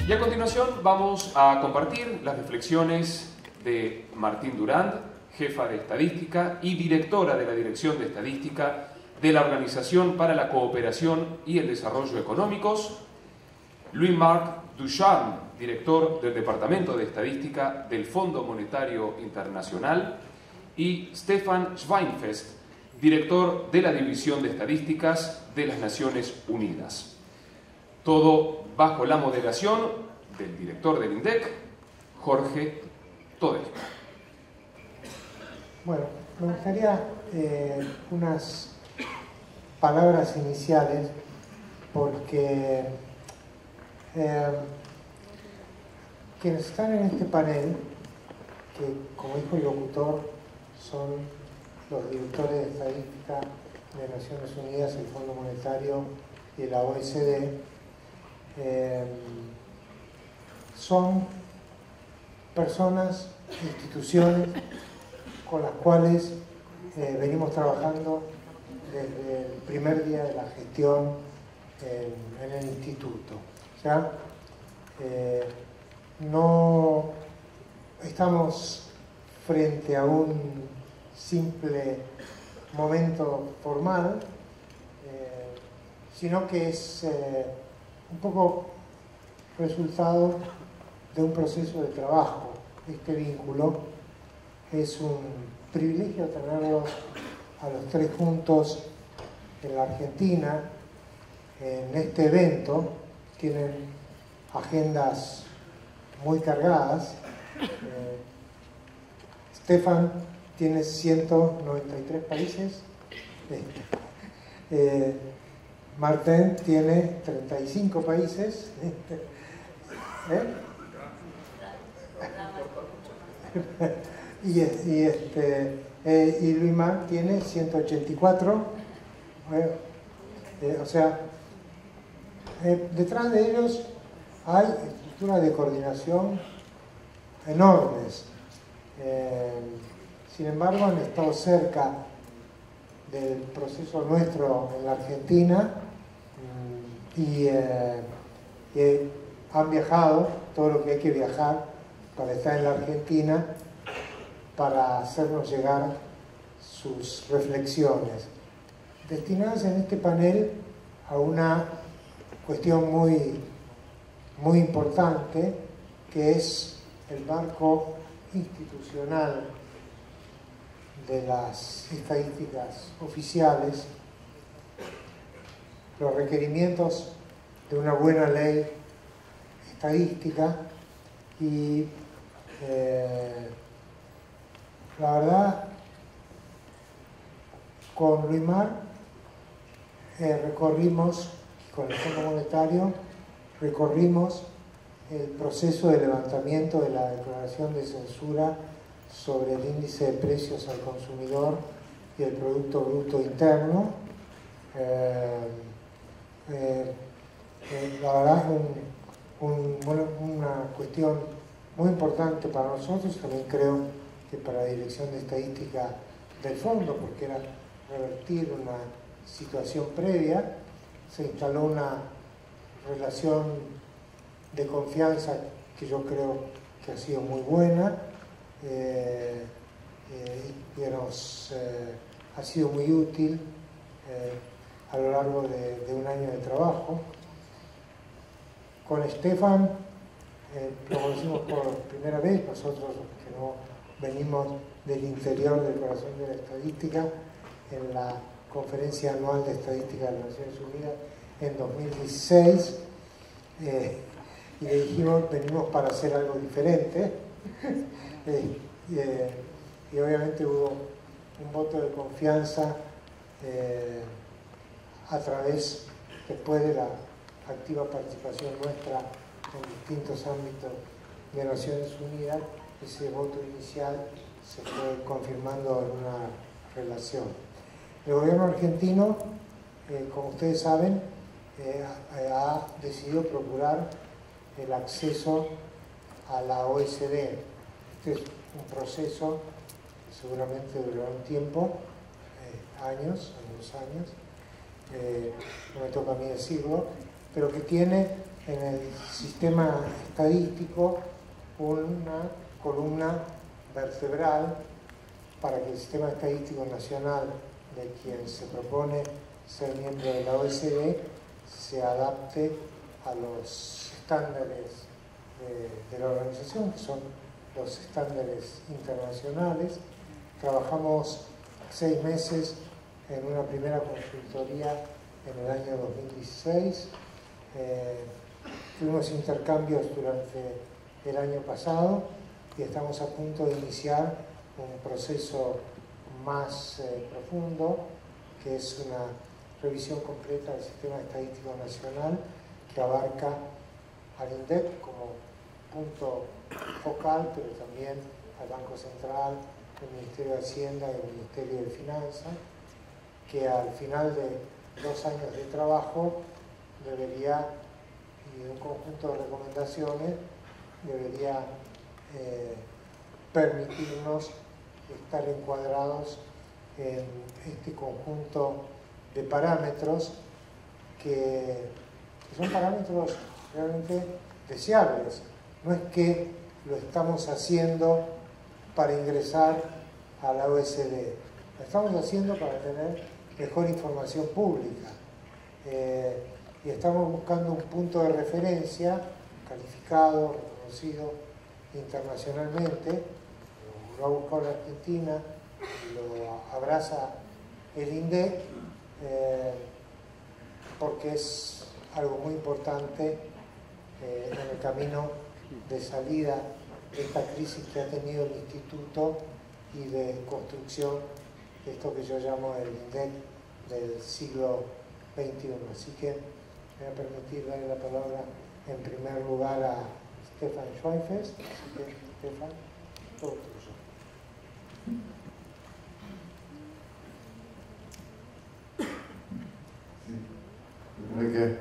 Y a continuación vamos a compartir las reflexiones de Martine Durand, jefa de Estadística y directora de la Dirección de Estadística de la Organización para la Cooperación y el Desarrollo Económicos, Marc Ducharme, director del Departamento de Estadística del Fondo Monetario Internacional, y Stefan Schweinfest, director de la División de Estadísticas de las Naciones Unidas. Todo bajo la moderación del director del INDEC, Jorge Todesca. Bueno, me gustaría unas palabras iniciales porque quienes están en este panel, que como dijo el locutor, son los directores de Estadística de Naciones Unidas, el Fondo Monetario y la OCDE, son personas, instituciones con las cuales venimos trabajando desde el primer día de la gestión en el instituto. O sea, no estamos frente a un simple momento formal, sino que es un poco resultado de un proceso de trabajo. Este vínculo es un privilegio tenerlos a los tres juntos en la Argentina, en este evento. Tienen agendas muy cargadas. Stefan tiene 193 países. Martine tiene 35 países. Y Marc tiene 184. O sea, detrás de ellos hay estructuras de coordinación enormes. Sin embargo, han estado cerca del proceso nuestro en la Argentina y han viajado todo lo que hay que viajar para estar en la Argentina, para hacernos llegar sus reflexiones, destinadas en este panel a una cuestión muy importante, que es el marco institucional de las estadísticas oficiales, los requerimientos de una buena ley estadística y la verdad, con Marc recorrimos, con el Fondo Monetario, recorrimos el proceso de levantamiento de la declaración de censura sobre el índice de precios al consumidor y el Producto Bruto Interno. La verdad es una cuestión muy importante para nosotros, también creo que para la Dirección de Estadística del Fondo, porque era revertir una situación previa. Se instaló una relación de confianza que yo creo que ha sido muy buena y nos ha sido muy útil a lo largo de un año de trabajo. Con Stefan lo conocimos por primera vez, nosotros que no venimos del interior del corazón de la estadística, en la Conferencia Anual de Estadística de las Naciones Unidas en 2016, y le dijimos, venimos para hacer algo diferente, y obviamente hubo un voto de confianza a través, después de la activa participación nuestra en distintos ámbitos de Naciones Unidas. Ese voto inicial se fue confirmando en una relación. El gobierno argentino, como ustedes saben, ha decidido procurar el acceso a la OCDE. Este es un proceso que seguramente durará un tiempo, algunos años, no me toca a mí decirlo, pero que tiene en el sistema estadístico una columna vertebral para que el sistema estadístico nacional de quien se propone ser miembro de la OCDE se adapte a los estándares de la organización, que son los estándares internacionales. Trabajamos 6 meses en una primera consultoría en el año 2016. Tuvimos intercambios durante el año pasado y estamos a punto de iniciar un proceso más profundo, que es una revisión completa del sistema estadístico nacional que abarca al INDEC como punto focal, pero también al Banco Central, el Ministerio de Hacienda y el Ministerio de Finanzas, que al final de 2 años de trabajo debería, y de un conjunto de recomendaciones, debería permitirnos estar encuadrados en este conjunto de parámetros que son parámetros realmente deseables. No es que lo estamos haciendo para ingresar a la OCDE, lo estamos haciendo para tener mejor información pública y estamos buscando un punto de referencia calificado, reconocido internacionalmente. Lo ha buscado la Argentina, lo abraza el INDEC, porque es algo muy importante en el camino de salida de esta crisis que ha tenido el Instituto y de construcción de esto que yo llamo el INDEC del siglo XXI. Así que me voy a permitir darle la palabra en primer lugar a Stefan Schweinfest. Así que, Stefan, todo tuyo. Que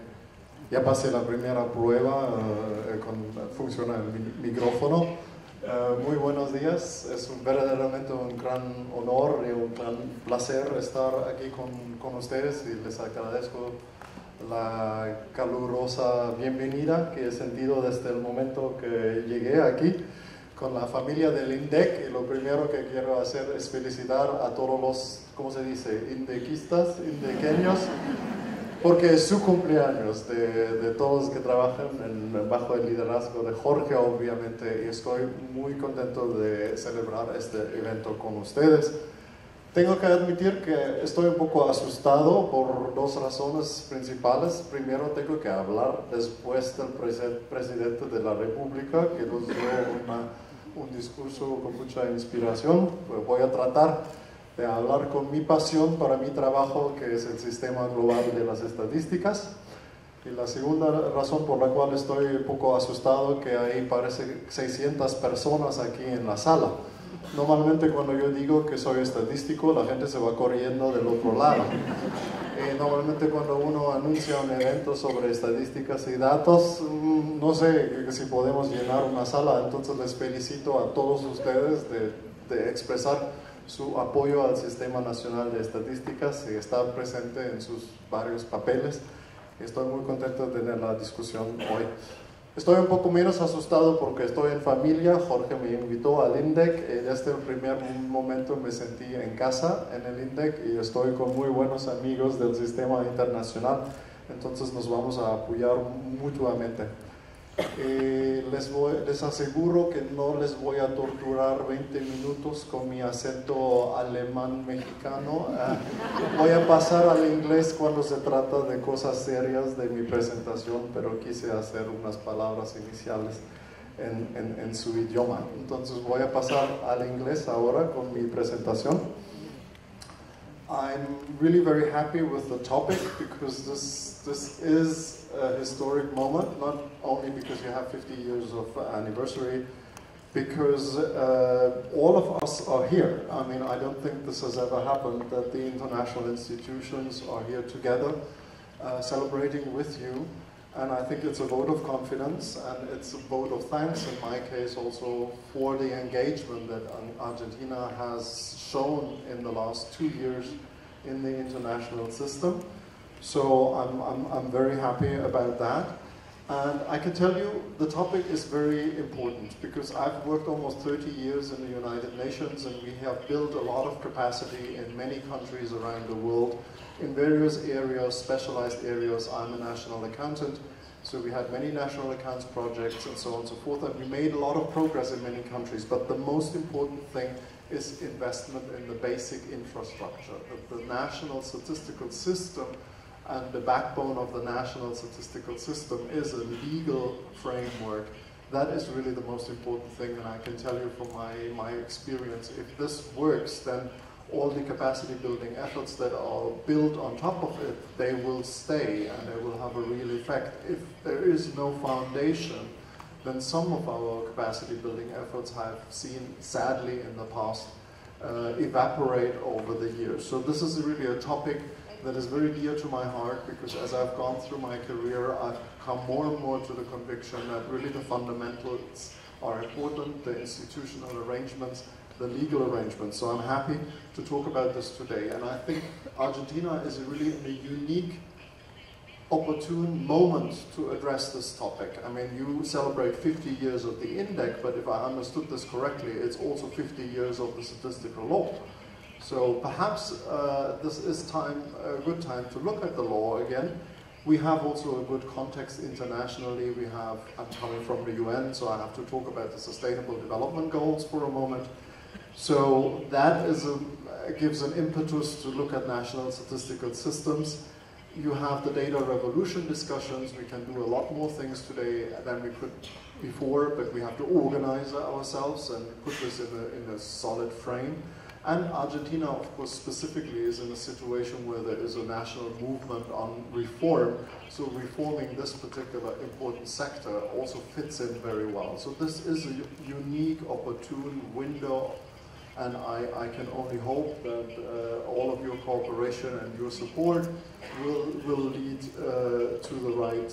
ya pasé la primera prueba, funciona el micrófono. Muy buenos días, es verdaderamente un gran honor y un gran placer estar aquí con ustedes y les agradezco la calurosa bienvenida que he sentido desde el momento que llegué aquí con la familia del INDEC. Y lo primero que quiero hacer es felicitar a todos los, ¿cómo se dice?, indequistas, indequeños, porque es su cumpleaños de todos los que trabajan bajo el liderazgo de Jorge, obviamente, y estoy muy contento de celebrar este evento con ustedes. Tengo que admitir que estoy un poco asustado por 2 razones principales. Primero, tengo que hablar después del presidente de la República, que nos dio un discurso con mucha inspiración. Voy a tratar de hablar con mi pasión para mi trabajo, que es el sistema global de las estadísticas. Y la segunda razón por la cual estoy un poco asustado, que hay parece 600 personas aquí en la sala. Normalmente cuando yo digo que soy estadístico, la gente se va corriendo del otro lado. Normalmente cuando uno anuncia un evento sobre estadísticas y datos, no sé si podemos llenar una sala. Entonces les felicito a todos ustedes de expresar su apoyo al Sistema Nacional de Estadísticas y está presente en sus varios papeles. Estoy muy contento de tener la discusión hoy. Estoy un poco menos asustado porque estoy en familia. Jorge me invitó al INDEC y desde el primer momento me sentí en casa en el INDEC y estoy con muy buenos amigos del sistema internacional. Entonces nos vamos a apoyar mutuamente. Les aseguro que no les voy a torturar 20 minutos con mi acento alemán mexicano. Voy a pasar al inglés cuando se trata de cosas serias de mi presentación, pero quise hacer unas palabras iniciales en su idioma. Entonces voy a pasar al inglés ahora con mi presentación. I'm really very happy with the topic because this is a historic moment, not only because you have 50 years of anniversary, because all of us are here. I mean, I don't think this has ever happened, that the international institutions are here together celebrating with you. And I think it's a vote of confidence, and it's a vote of thanks, in my case, also for the engagement that Argentina has shown in the last 2 years in the international system. So I'm very happy about that. And I can tell you the topic is very important because I've worked almost 30 years in the United Nations, and we have built a lot of capacity in many countries around the world in various areas, specialized areas. I'm a national accountant, so we had many national accounts projects and so on and so forth, and we made a lot of progress in many countries. But the most important thing is investment in the basic infrastructure. The national statistical system and the backbone of the national statistical system is a legal framework. That is really the most important thing, and I can tell you from my experience, if this works, then all the capacity building efforts that are built on top of it, they will stay and they will have a real effect. If there is no foundation, then some of our capacity building efforts have seen, sadly in the past, evaporate over the years. So this is really a topic that is very dear to my heart, because as I've gone through my career, I've come more and more to the conviction that really the fundamentals are important, the institutional arrangements, the legal arrangements. So I'm happy to talk about this today. And I think Argentina is really in a unique, opportune moment to address this topic. I mean, you celebrate 50 years of the INDEC, but if I understood this correctly, it's also 50 years of the statistical law. So perhaps this is a good time to look at the law again. We have also a good context internationally. I'm coming from the UN, so I have to talk about the Sustainable Development Goals for a moment. So that gives an impetus to look at national statistical systems. You have the data revolution discussions. We can do a lot more things today than we could before, but we have to organize ourselves and put this in a solid frame. And Argentina, of course, specifically is in a situation where there is a national movement on reform. So reforming this particular important sector also fits in very well. So this is a unique, opportune window, and I can only hope that all of your cooperation and your support will lead to the right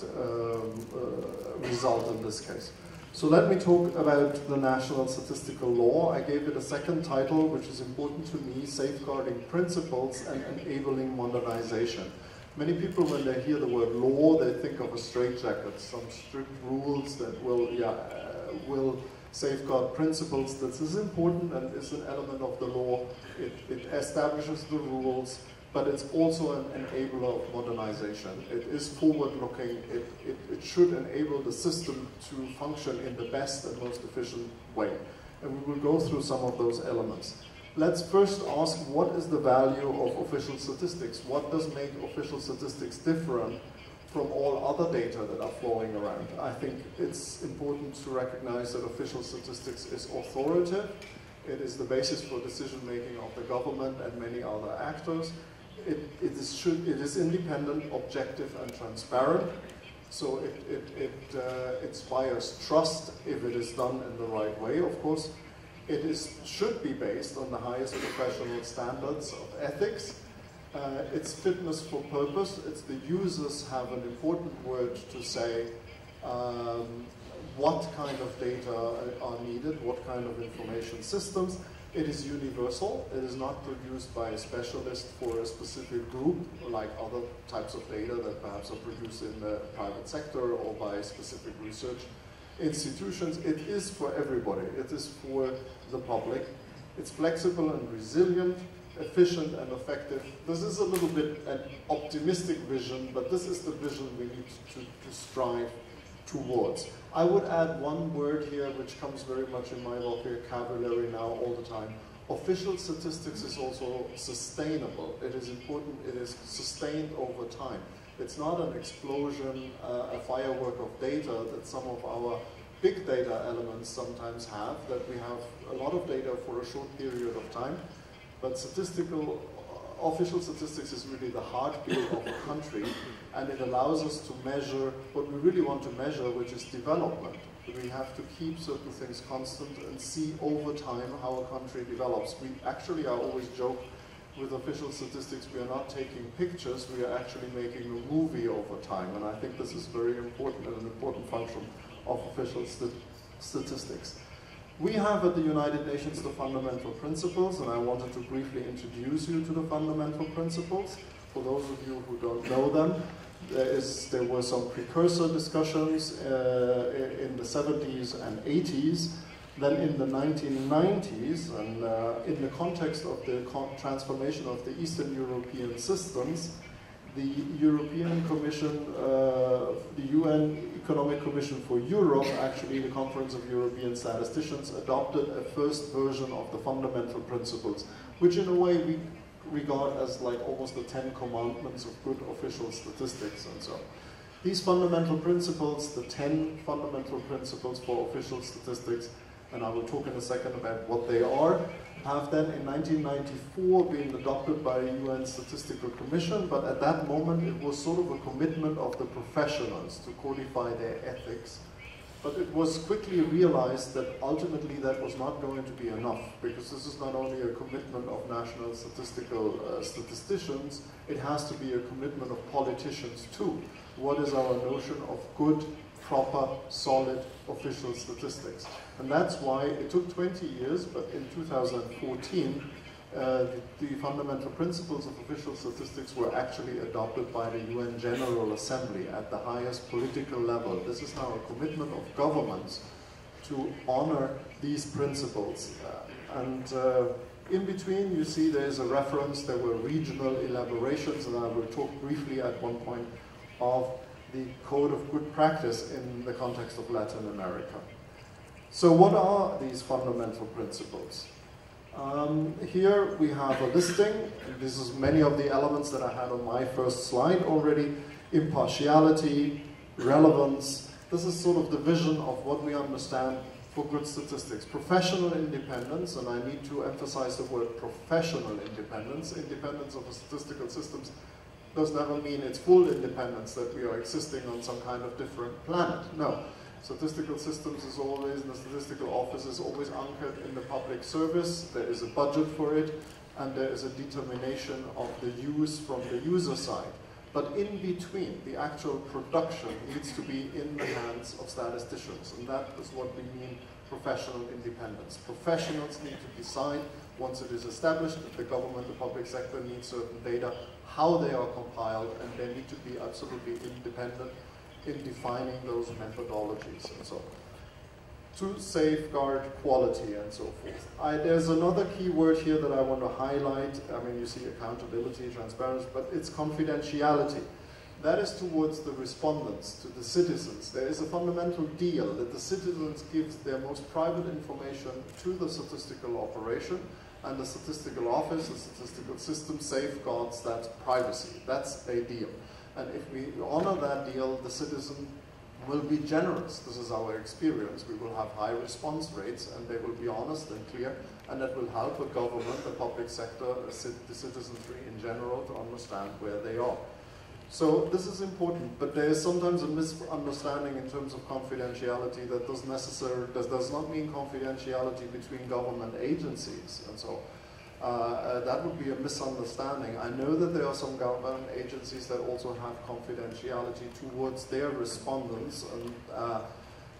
result in this case. So let me talk about the National Statistical Law. I gave it a second title, which is important to me, Safeguarding Principles and Enabling Modernization. Many people, when they hear the word law, they think of a straitjacket, some strict rules that will safeguard principles. This is important and is an element of the law. It establishes the rules, but it's also an enabler of modernization. It is forward-looking. It should enable the system to function in the best and most efficient way. And we will go through some of those elements. Let's first ask, what is the value of official statistics? What does make official statistics different from all other data that are flowing around? I think it's important to recognize that official statistics is authoritative. It is the basis for decision-making of the government and many other actors. It is independent, objective, and transparent. So it inspires trust if it is done in the right way, of course. It should be based on the highest professional standards of ethics. It's fitness for purpose. It's the users have an important word to say what kind of data are needed, what kind of information systems. It is universal. It is not produced by a specialist for a specific group, like other types of data that perhaps are produced in the private sector or by specific research institutions. It is for everybody. It is for the public. It's flexible and resilient, efficient and effective. This is a little bit an optimistic vision, but this is the vision we need to strive towards. I would add one word here which comes very much in my vocabulary now all the time. Official statistics is also sustainable. It is important, it is sustained over time. It's not an explosion, a firework of data that some of our big data elements sometimes have, that we have a lot of data for a short period of time, but official statistics is really the heartbeat of a country, and it allows us to measure what we really want to measure, which is development. We have to keep certain things constant and see over time how a country develops. We actually, I always joke with official statistics, we are not taking pictures, we are actually making a movie over time, and I think this is very important and an important function of official statistics. We have at the United Nations the fundamental principles, and I wanted to briefly introduce you to the fundamental principles. For those of you who don't know them, There were some precursor discussions in the 70s and 80s. Then in the 1990s, and in the context of the transformation of the Eastern European systems, the European Commission, the UN Economic Commission for Europe, actually the Conference of European Statisticians, adopted a first version of the fundamental principles, which in a way we regard as like almost the 10 commandments of good official statistics and so on. These fundamental principles, the 10 fundamental principles for official statistics, and I will talk in a second about what they are, have then in 1994 been adopted by the UN Statistical Commission, but at that moment it was sort of a commitment of the professionals to codify their ethics. But it was quickly realized that ultimately that was not going to be enough, because this is not only a commitment of national statisticians, it has to be a commitment of politicians too. What is our notion of good, proper, solid official statistics? And that's why it took 20 years, but in 2014, the fundamental principles of official statistics were actually adopted by the UN General Assembly at the highest political level. This is now a commitment of governments to honor these principles. In between, you see there's a reference, there were regional elaborations, and I will talk briefly at one point of the Code of Good Practice in the context of Latin America. So what are these fundamental principles? Here we have a listing. This is many of the elements that I had on my first slide already. Impartiality, relevance. This is sort of the vision of what we understand for good statistics. Professional independence, and I need to emphasize the word professional independence. Independence of the statistical systems does never mean it's full independence, that we are existing on some kind of different planet. No. Statistical systems is always, and the statistical office is always anchored in the public service. There is a budget for it, and there is a determination of the use from the user side. But in between, the actual production needs to be in the hands of statisticians, and that is what we mean professional independence. Professionals need to decide, once it is established that the government, the public sector needs certain data, how they are compiled, and they need to be absolutely independent in defining those methodologies and so on, to safeguard quality and so forth. There's another key word here that I want to highlight. I mean, you see accountability, transparency, but it's confidentiality. That is towards the respondents, to the citizens. There is a fundamental deal that the citizens give their most private information to the statistical operation, and the statistical office, the statistical system safeguards that privacy. That's a deal. And if we honor that deal, the citizen will be generous. This is our experience. We will have high response rates, and they will be honest and clear, and that will help the government, the public sector, the citizenry in general to understand where they are. So this is important, but there is sometimes a misunderstanding in terms of confidentiality that does not mean confidentiality between government agencies and so on. That would be a misunderstanding. I know that there are some government agencies that also have confidentiality towards their respondents,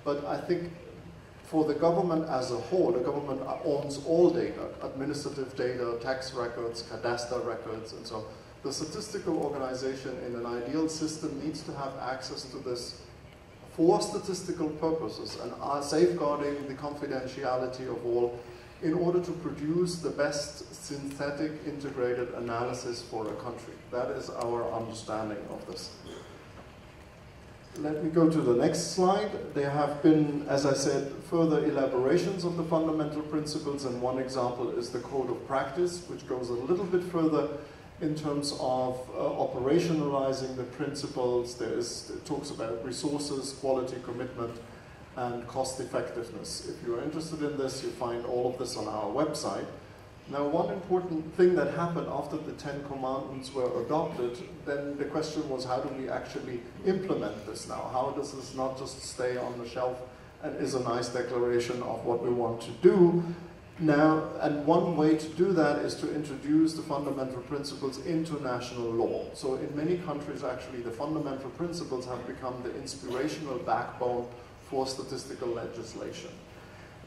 but I think for the government as a whole, the government owns all data, administrative data, tax records, cadastre records, and so on. The statistical organization in an ideal system needs to have access to this for statistical purposes and are safeguarding the confidentiality of all in order to produce the best synthetic integrated analysis for a country. That is our understanding of this. Let me go to the next slide. There have been, as I said, further elaborations of the fundamental principles, and one example is the Code of Practice, which goes a little bit further in terms of operationalizing the principles. It talks about resources, quality, commitment, and cost effectiveness. If you're interested in this, you find all of this on our website. Now, one important thing that happened after the 10 commandments were adopted, then the question was, how do we actually implement this now? How does this not just stay on the shelf and is a nice declaration of what we want to do? Now, and one way to do that is to introduce the fundamental principles into national law. So in many countries, actually, the fundamental principles have become the inspirational backbone for statistical legislation.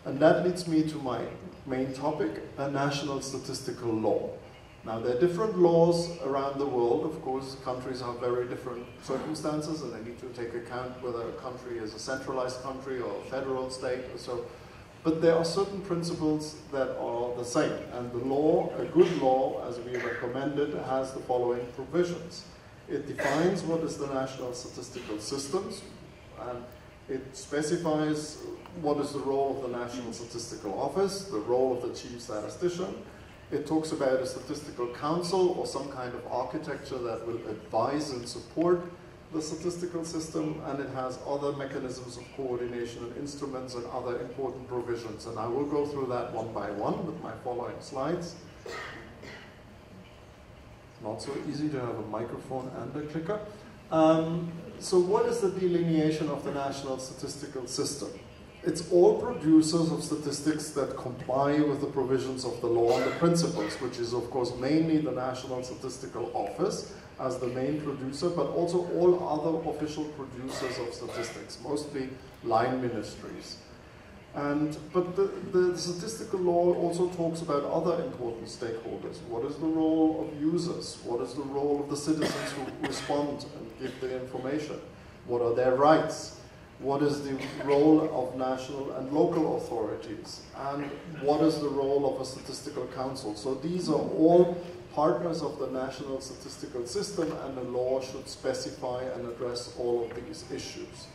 And that leads me to my main topic, a national statistical law. Now, there are different laws around the world. Of course, countries have very different circumstances, and they need to take account whether a country is a centralized country or a federal state or so. But there are certain principles that are the same. And the law, a good law, as we recommended, has the following provisions. It defines what is the national statistical systems, and it specifies what is the role of the National Statistical Office, the role of the chief statistician. It talks about a statistical council or some kind of architecture that will advise and support the statistical system, and it has other mechanisms of coordination and instruments and other important provisions. And I will go through that one by one with my following slides. Not so easy to have a microphone and a clicker. So what is the delineation of the national statistical system? It's all producers of statistics that comply with the provisions of the law and the principles, which is of course mainly the National Statistical Office as the main producer, but also all other official producers of statistics, mostly line ministries. But the statistical law also talks about other important stakeholders. What is the role of users? What is the role of the citizens who respond and give the information? What are their rights? What is the role of national and local authorities? And what is the role of a statistical council? So these are all partners of the national statistical system, and the law should specify and address all of these issues.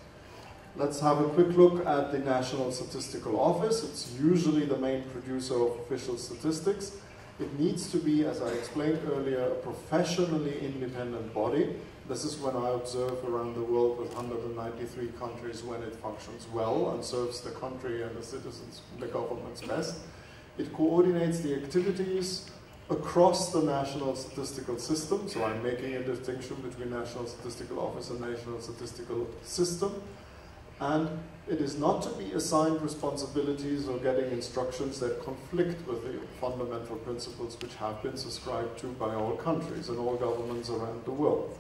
Let's have a quick look at the National Statistical Office. It's usually the main producer of official statistics. It needs to be, as I explained earlier, a professionally independent body. This is when I observe around the world with 193 countries when it functions well and serves the country and the citizens, the governments best. It coordinates the activities across the national statistical system. So I'm making a distinction between National Statistical Office and National Statistical System. And it is not to be assigned responsibilities or getting instructions that conflict with the fundamental principles which have been subscribed to by all countries and all governments around the world.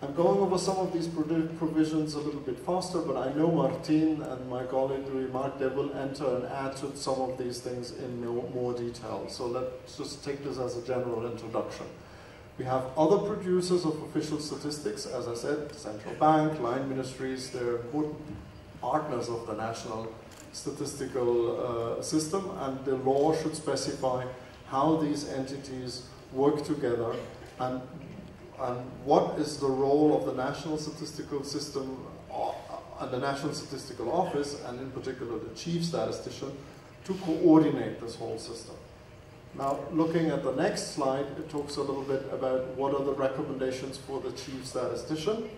I'm going over some of these provisions a little bit faster, but I know Martine and my colleague Marc, they will enter and add to some of these things in more detail. So let's just take this as a general introduction. We have other producers of official statistics, as I said, central bank, line ministries, they're important partners of the national statistical system, and the law should specify how these entities work together and what is the role of the National Statistical System and the National Statistical Office, and in particular the chief statistician, to coordinate this whole system. Now, looking at the next slide, it talks a little bit about what are the recommendations for the chief statistician.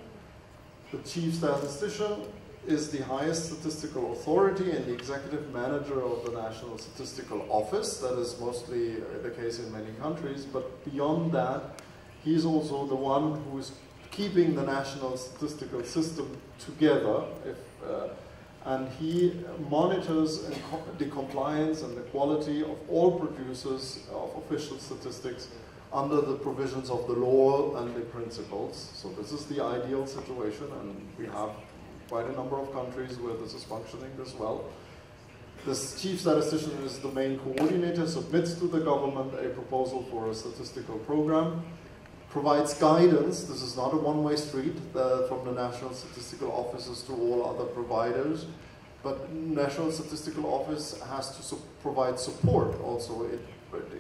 The chief statistician is the highest statistical authority and the executive manager of the National Statistical Office. That is mostly the case in many countries, but beyond that, he's also the one who is keeping the national statistical system together, and he monitors the compliance and the quality of all producers of official statistics under the provisions of the law and the principles. So this is the ideal situation, and we have quite a number of countries where this is functioning as well. This chief statistician is the main coordinator, submits to the government a proposal for a statistical program, provides guidance. This is not a one-way street from the National Statistical Offices to all other providers, but National Statistical Office has to provide support also.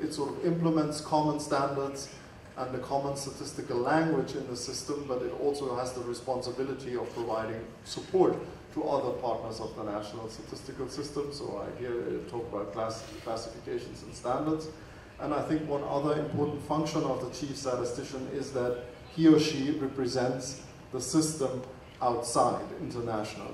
It sort of implements common standards and the common statistical language in the system, but it also has the responsibility of providing support to other partners of the National Statistical System. So I here talk about classifications and standards. And I think one other important function of the chief statistician is that he or she represents the system outside, internationally.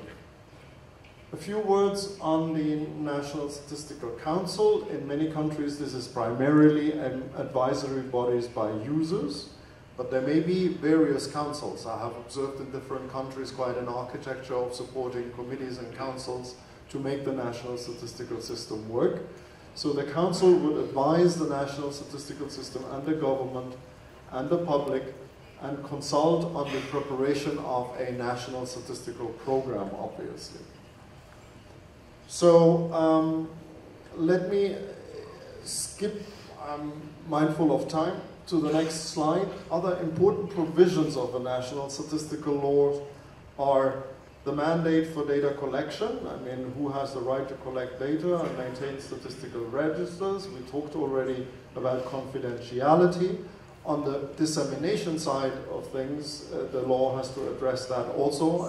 A few words on the National Statistical Council. In many countries, this is primarily an advisory bodies by users, but there may be various councils. I have observed in different countries quite an architecture of supporting committees and councils to make the national statistical system work. So the council would advise the national statistical system and the government and the public and consult on the preparation of a national statistical program, obviously. So let me skip, I'm mindful of time. To the next slide. Other important provisions of the national statistical laws are the mandate for data collection. I mean, who has the right to collect data and maintain statistical registers? We talked already about confidentiality. On the dissemination side of things, the law has to address that also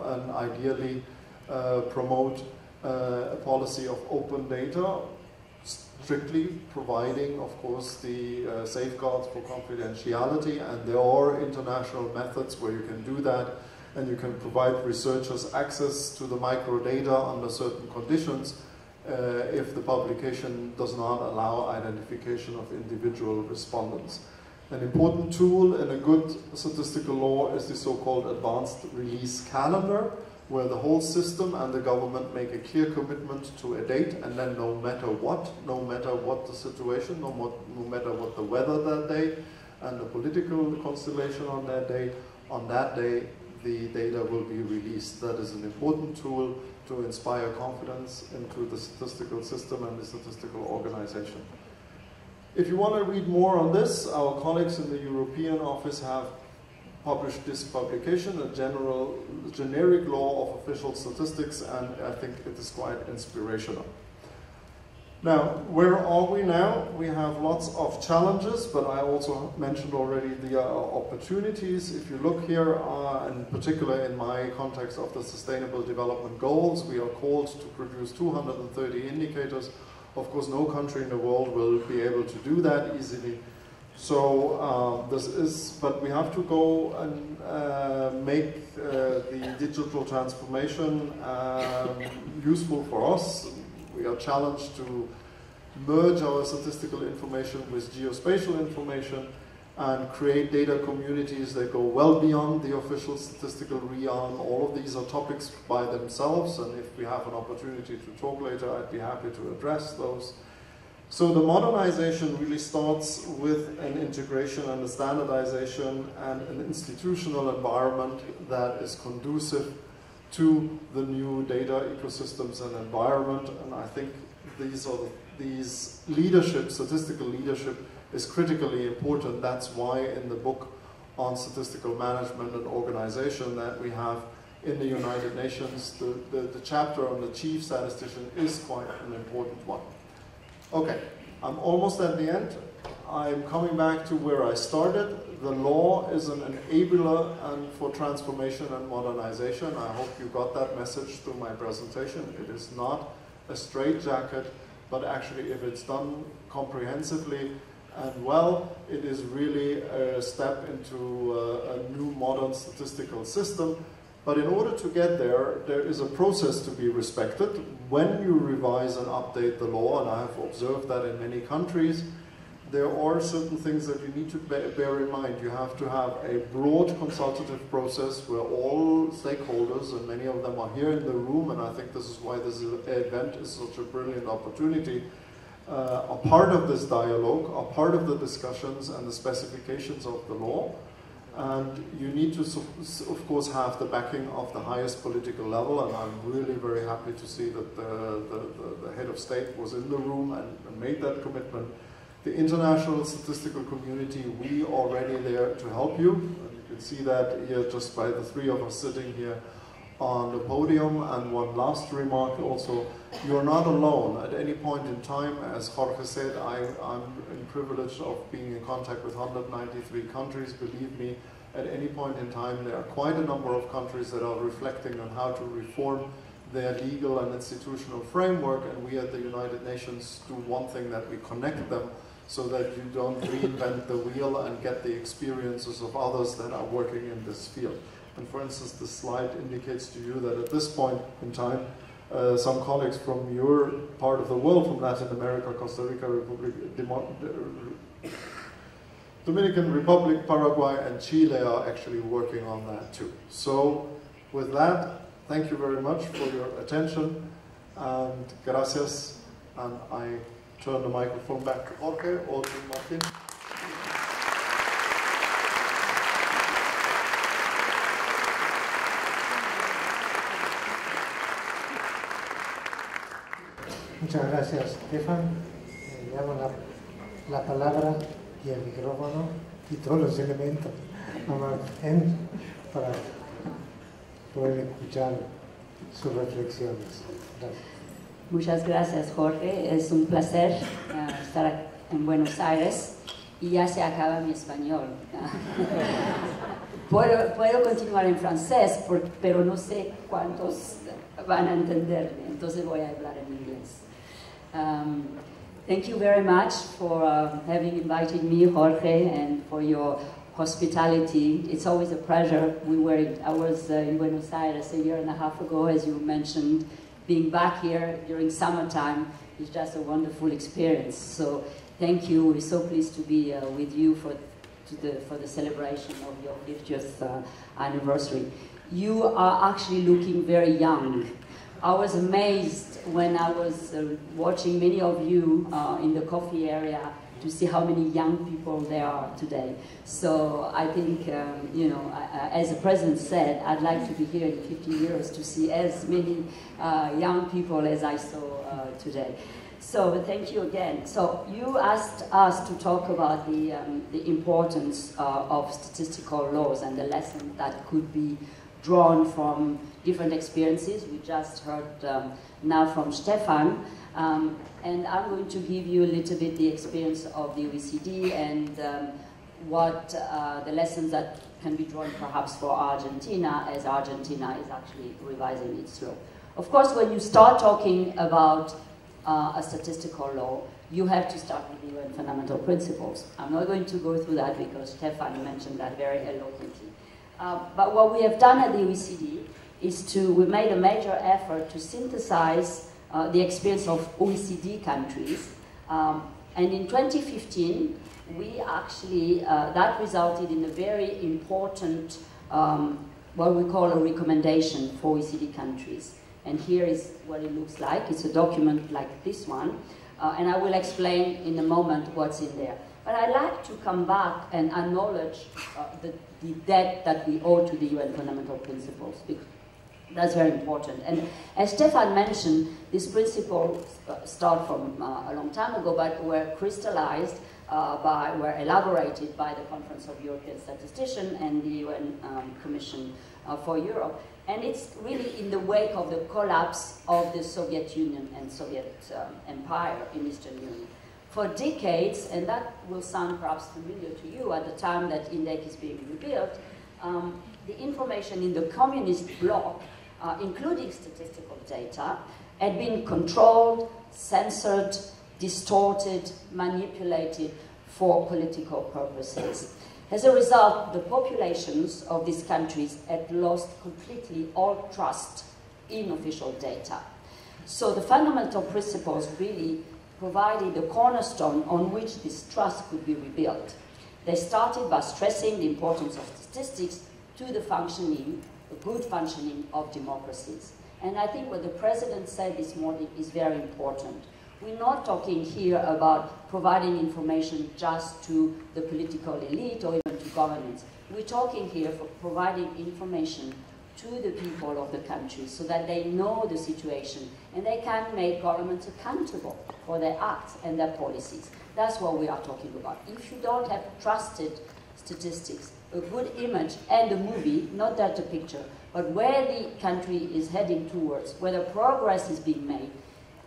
and ideally promote a policy of open data, strictly providing, of course, the safeguards for confidentiality, and there are international methods where you can do that, and you can provide researchers access to the microdata under certain conditions if the publication does not allow identification of individual respondents. An important tool in a good statistical law is the so-called advanced release calendar, where the whole system and the government make a clear commitment to a date, and then no matter what the situation, no matter what the weather that day and the political constellation on that day, the data will be released. That is an important tool to inspire confidence into the statistical system and the statistical organization. If you want to read more on this, our colleagues in the European office have published this publication, a generic law of official statistics, and I think it is quite inspirational. Now, where are we now? We have lots of challenges, but I also mentioned already the opportunities. If you look here, in particular in my context of the Sustainable Development Goals, we are called to produce 230 indicators. Of course, no country in the world will be able to do that easily. So but we have to go and make the digital transformation useful for us. We are challenged to merge our statistical information with geospatial information and create data communities that go well beyond the official statistical realm. All of these are topics by themselves, and if we have an opportunity to talk later, I'd be happy to address those. So the modernization really starts with an integration and a standardization and an institutional environment that is conducive to the new data ecosystems and environment. And I think these leadership, statistical leadership, is critically important. That's why in the book on statistical management and organization that we have in the United Nations, the chapter on the chief statistician is quite an important one. Okay, I'm almost at the end. I'm coming back to where I started. The law is an enabler for transformation and modernization. I hope you got that message through my presentation. It is not a straitjacket, but actually if it's done comprehensively and well, it is really a step into a new modern statistical system. But in order to get there, there is a process to be respected. When you revise and update the law, and I have observed that in many countries, there are certain things that you need to bear in mind. You have to have a broad consultative process where all stakeholders, and many of them are here in the room, and I think this is why this event is such a brilliant opportunity, are part of this dialogue, are part of the discussions and the specifications of the law. And you need to, of course, have the backing of the highest political level, and I'm really very happy to see that the head of state was in the room and made that commitment. The international statistical community, we are ready there to help you. And you can see that here just by the three of us sitting here on the podium. And one last remark also, you're not alone at any point in time. As Jorge said, I'm in privilege of being in contact with 193 countries. Believe me, at any point in time, there are quite a number of countries that are reflecting on how to reform their legal and institutional framework. And we at the United Nations do one thing, that we connect them so that you don't reinvent the wheel and get the experiences of others that are working in this field. And for instance, this slide indicates to you that at this point in time, some colleagues from your part of the world, from Latin America, Costa Rica, Dominican Republic, Paraguay, and Chile are actually working on that too. So with that, thank you very much for your attention, and gracias, and I turn the microphone back to Jorge or to Martine. Muchas gracias, Stefan. Le damos la palabra y el micrófono y todos los elementos a Martine para poder escuchar sus reflexiones. Gracias. Muchas gracias, Jorge. Es un placer estar en Buenos Aires y ya se acaba mi español. Puedo continuar en francés, pero no sé cuántos van a entenderme, entonces voy a hablar en inglés. Thank you very much for having invited me, Jorge, and for your hospitality. It's always a pleasure. I was in Buenos Aires a year and a half ago, as you mentioned. Being back here during summertime is just a wonderful experience. So thank you. We're so pleased to be with you for the celebration of your 50th anniversary. You are actually looking very young. I was amazed when I was watching many of you in the coffee area to see how many young people there are today. So I think, you know, as the President said, I'd like to be here in 50 years to see as many young people as I saw today. So thank you again. So you asked us to talk about the importance of statistical laws and the lessons that could be drawn from different experiences. We just heard now from Stefan. And I'm going to give you a little bit the experience of the OECD and what the lessons that can be drawn perhaps for Argentina, as Argentina is actually revising its law. Of course, when you start talking about a statistical law, you have to start with the UN fundamental principles. I'm not going to go through that because Stefan mentioned that very eloquently. But what we have done at the OECD is we made a major effort to synthesize the experience of OECD countries. And in 2015, we actually, that resulted in a very important, what we call a recommendation for OECD countries. And here is what it looks like. It's a document like this one. And I will explain in a moment what's in there. But I'd like to come back and acknowledge the debt that we owe to the UN fundamental principles, because that's very important. And as Stefan mentioned, these principles start from a long time ago, but were crystallized, were elaborated by the Conference of European Statisticians and the UN Commission for Europe. And it's really in the wake of the collapse of the Soviet Union and Soviet Empire in Eastern Europe. For decades, and that will sound perhaps familiar to you at the time that INDEC is being rebuilt, the information in the communist bloc, including statistical data, had been controlled, censored, distorted, manipulated for political purposes. As a result, the populations of these countries had lost completely all trust in official data. So the fundamental principles really provided a cornerstone on which this trust could be rebuilt. They started by stressing the importance of statistics to the good functioning of democracies. And I think what the President said this morning is very important. We're not talking here about providing information just to the political elite or even to governments. We're talking here for providing information to the people of the country so that they know the situation and they can make governments accountable for their acts and their policies. That's what we are talking about. If you don't have trusted statistics, a good image and a movie, not that a picture, but where the country is heading towards, whether progress is being made,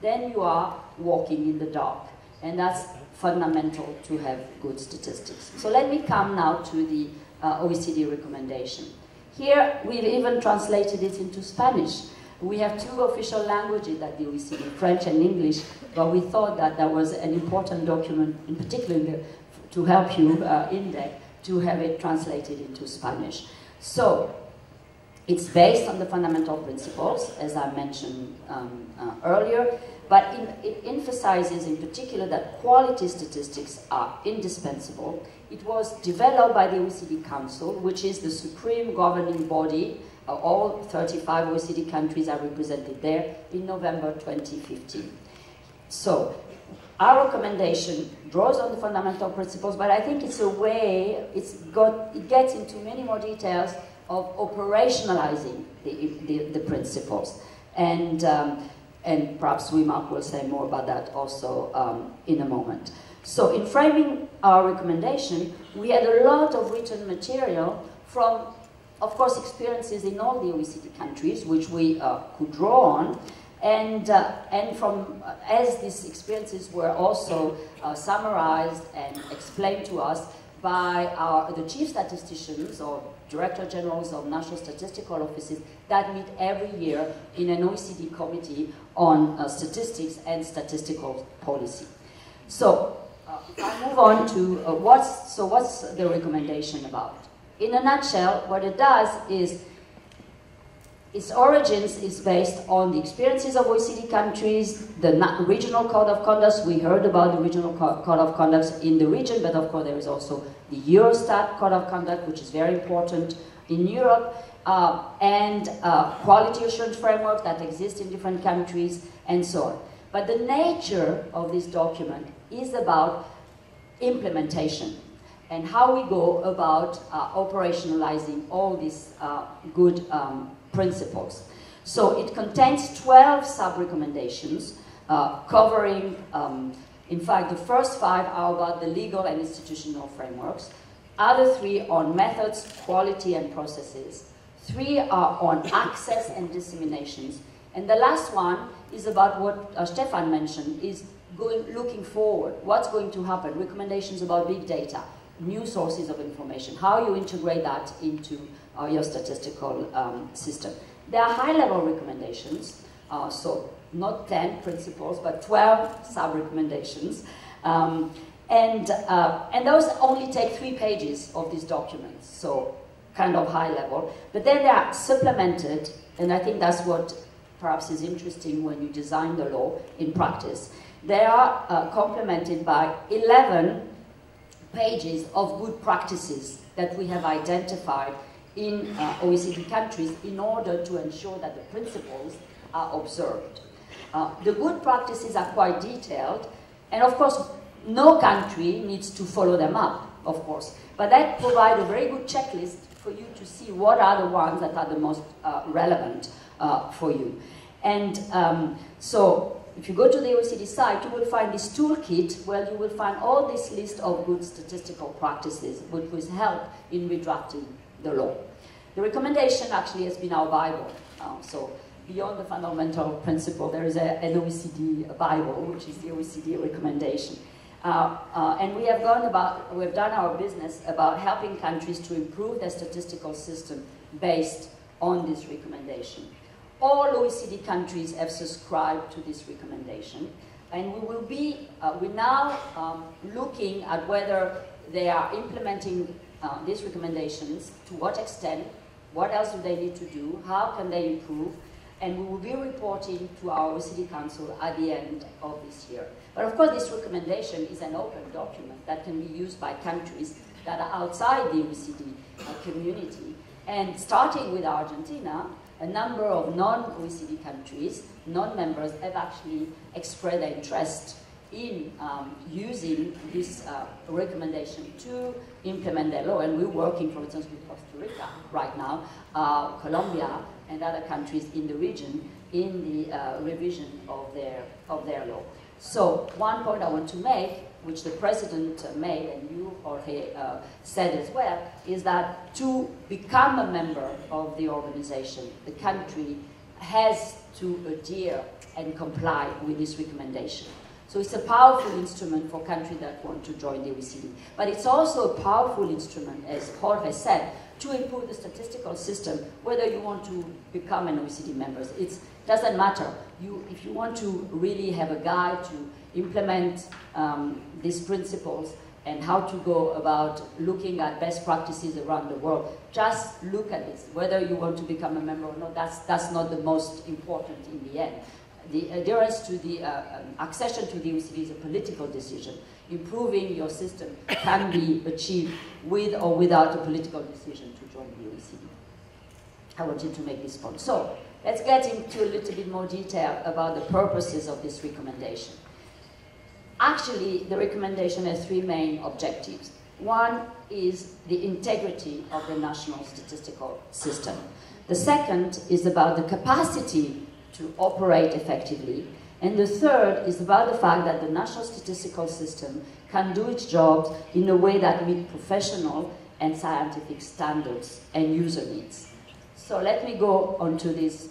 then you are walking in the dark. And that's fundamental to have good statistics. So let me come now to the OECD recommendation. Here, we've even translated it into Spanish. We have two official languages at the OECD, French and English, but we thought that that was an important document, in particular to help you, INDEC, to have it translated into Spanish. So, it's based on the fundamental principles, as I mentioned earlier, but it emphasizes in particular that quality statistics are indispensable. It was developed by the OECD Council, which is the supreme governing body. All 35 OECD countries are represented there in November 2015. So, our recommendation draws on the fundamental principles, but I think it's a way, it gets into many more details of operationalizing the principles. And And perhaps Marc will say more about that also in a moment. So in framing our recommendation, we had a lot of written material from, of course, experiences in all the OECD countries, which we could draw on, and from as these experiences were also summarized and explained to us by the chief statisticians or director generals of national statistical offices that meet every year in an OECD committee on statistics and statistical policy. So if I move on to what's the recommendation about? In a nutshell, what it does is its origins is based on the experiences of OECD countries, the regional code of conduct. We heard about the regional code of conduct in the region, but of course there is also the Eurostat code of conduct, which is very important in Europe, and quality assurance frameworks that exist in different countries, and so on. But the nature of this document is about implementation and how we go about operationalizing all these good principles. So it contains 12 sub-recommendations covering, in fact, the first 5 are about the legal and institutional frameworks, other 3 on methods, quality, and processes, 3 are on access and disseminations, and the last one is about what Stefan mentioned, is looking forward, what's going to happen, recommendations about big data, new sources of information, how you integrate that into your statistical system. There are high-level recommendations, so not 10 principles, but 12 sub-recommendations. And those only take 3 pages of these documents, so kind of high level. But then they are supplemented, and I think that's what perhaps is interesting when you design the law in practice. They are complemented by 11 pages of good practices that we have identified in OECD countries in order to ensure that the principles are observed. The good practices are quite detailed, and of course, no country needs to follow them up, of course, but that provides a very good checklist for you to see what are the ones that are the most relevant for you. And so, if you go to the OECD site, you will find this toolkit where you will find all this list of good statistical practices, which will help in redrafting the law. The recommendation actually has been our Bible. So beyond the fundamental principle, there is an OECD Bible, which is the OECD recommendation. And we have done our business about helping countries to improve their statistical system based on this recommendation. All OECD countries have subscribed to this recommendation, and we will be, we're now looking at whether they are implementing these recommendations, to what extent, what else do they need to do, how can they improve, and we will be reporting to our OECD Council at the end of this year. But of course, this recommendation is an open document that can be used by countries that are outside the OECD community. And starting with Argentina, a number of non-OECD countries, non-members, have actually expressed their interest in using this recommendation to implement their law. And we're working, for instance, with Costa Rica right now, Colombia, and other countries in the region in the revision of their law. So one point I want to make, which the President made, and you, Jorge, said as well, is that to become a member of the organization, the country has to adhere and comply with this recommendation. So it's a powerful instrument for countries that want to join the OECD. But it's also a powerful instrument, as Jorge said, to improve the statistical system, whether you want to become an OECD member. It doesn't matter. If you want to really have a guide to implement these principles and how to go about looking at best practices around the world, just look at this. Whether you want to become a member or not, that's not the most important in the end. The adherence to the accession to the OECD is a political decision. Improving your system can be achieved with or without a political decision to join the OECD. I wanted to make this point. So let's get into a little bit more detail about the purposes of this recommendation. Actually, the recommendation has 3 main objectives. One is the integrity of the national statistical system. The second is about the capacity to operate effectively. And the third is about the fact that the national statistical system can do its job in a way that meets professional and scientific standards and user needs. So let me go on to this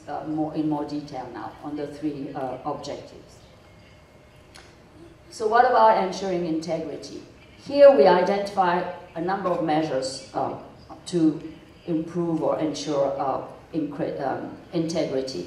in more detail now on the three objectives. So what about ensuring integrity? Here we identify a number of measures to improve or ensure integrity.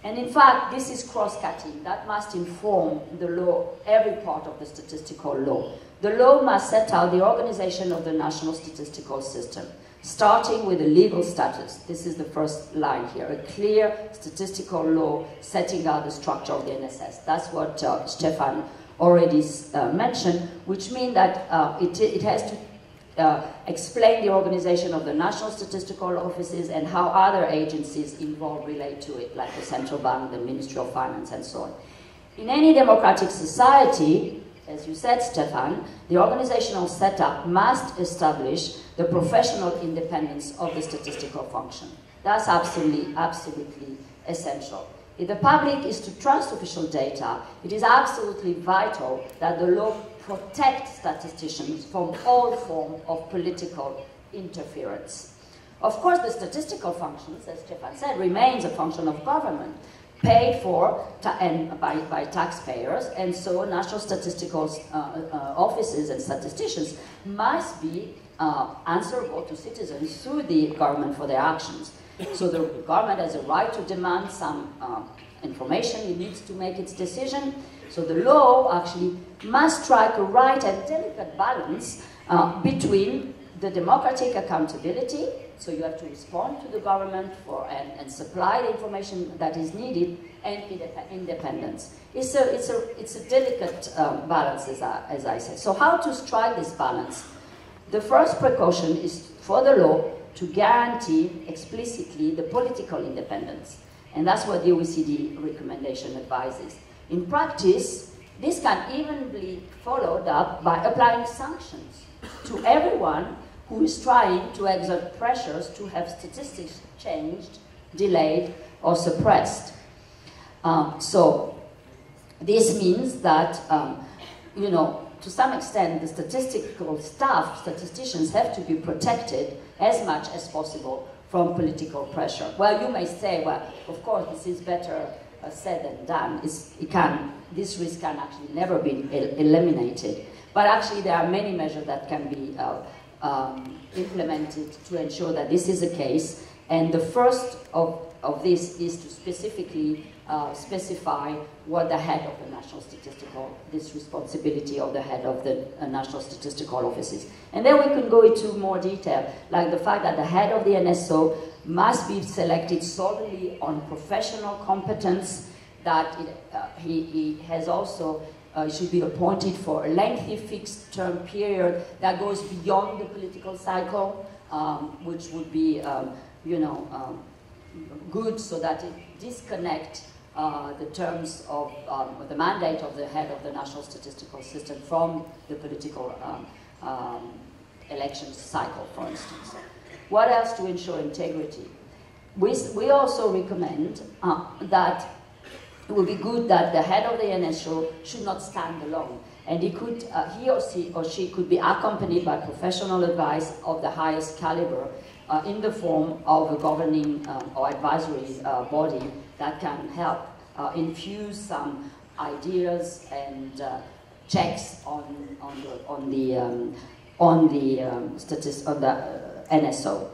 And in fact, this is cross-cutting. That must inform the law, every part of the statistical law. The law must set out the organization of the national statistical system, starting with the legal status. This is the first line here, a clear statistical law setting out the structure of the NSS. That's what Stefan already mentioned, which means that it has to explain the organization of the national statistical offices and how other agencies involved relate to it, like the central bank, the Ministry of Finance, and so on. In any democratic society, as you said, Stefan, the organizational setup must establish the professional independence of the statistical function. That's absolutely essential. If the public is to trust official data, it is absolutely vital that the law protect statisticians from all forms of political interference. Of course, the statistical functions, as Stefan said, remains a function of government, paid for by taxpayers, and so national statistical offices and statisticians must be answerable to citizens through the government for their actions. So the government has a right to demand some information, it needs to make its decision. So the law actually must strike a right and delicate balance between the democratic accountability, so you have to respond to the government and supply the information that is needed, and independence. It's a delicate balance, as I said. So how to strike this balance? The first precaution is for the law to guarantee explicitly the political independence. And that's what the OECD recommendation advises. In practice, this can even be followed up by applying sanctions to everyone who is trying to exert pressures to have statistics changed, delayed, or suppressed. So this means that, to some extent, the statistical staff, statisticians, have to be protected as much as possible from political pressure. Well, you may say, well, of course, this is better said than done. This risk can actually never be eliminated. But actually, there are many measures that can be implemented to ensure that this is the case. And the first of this is to specifically specify what the head of the national statistical, this responsibility of the head of the national statistical offices. And then we can go into more detail, like the fact that the head of the NSO must be selected solely on professional competence, that he has also should be appointed for a lengthy fixed term period that goes beyond the political cycle, which would be, good, so that it disconnects the terms of the mandate of the head of the national statistical system from the political election cycle, for instance. What else to ensure integrity? We also recommend that it would be good that the head of the NSO should not stand alone, and he or she could be accompanied by professional advice of the highest caliber in the form of a governing or advisory body that can help infuse some ideas and checks on the NSO.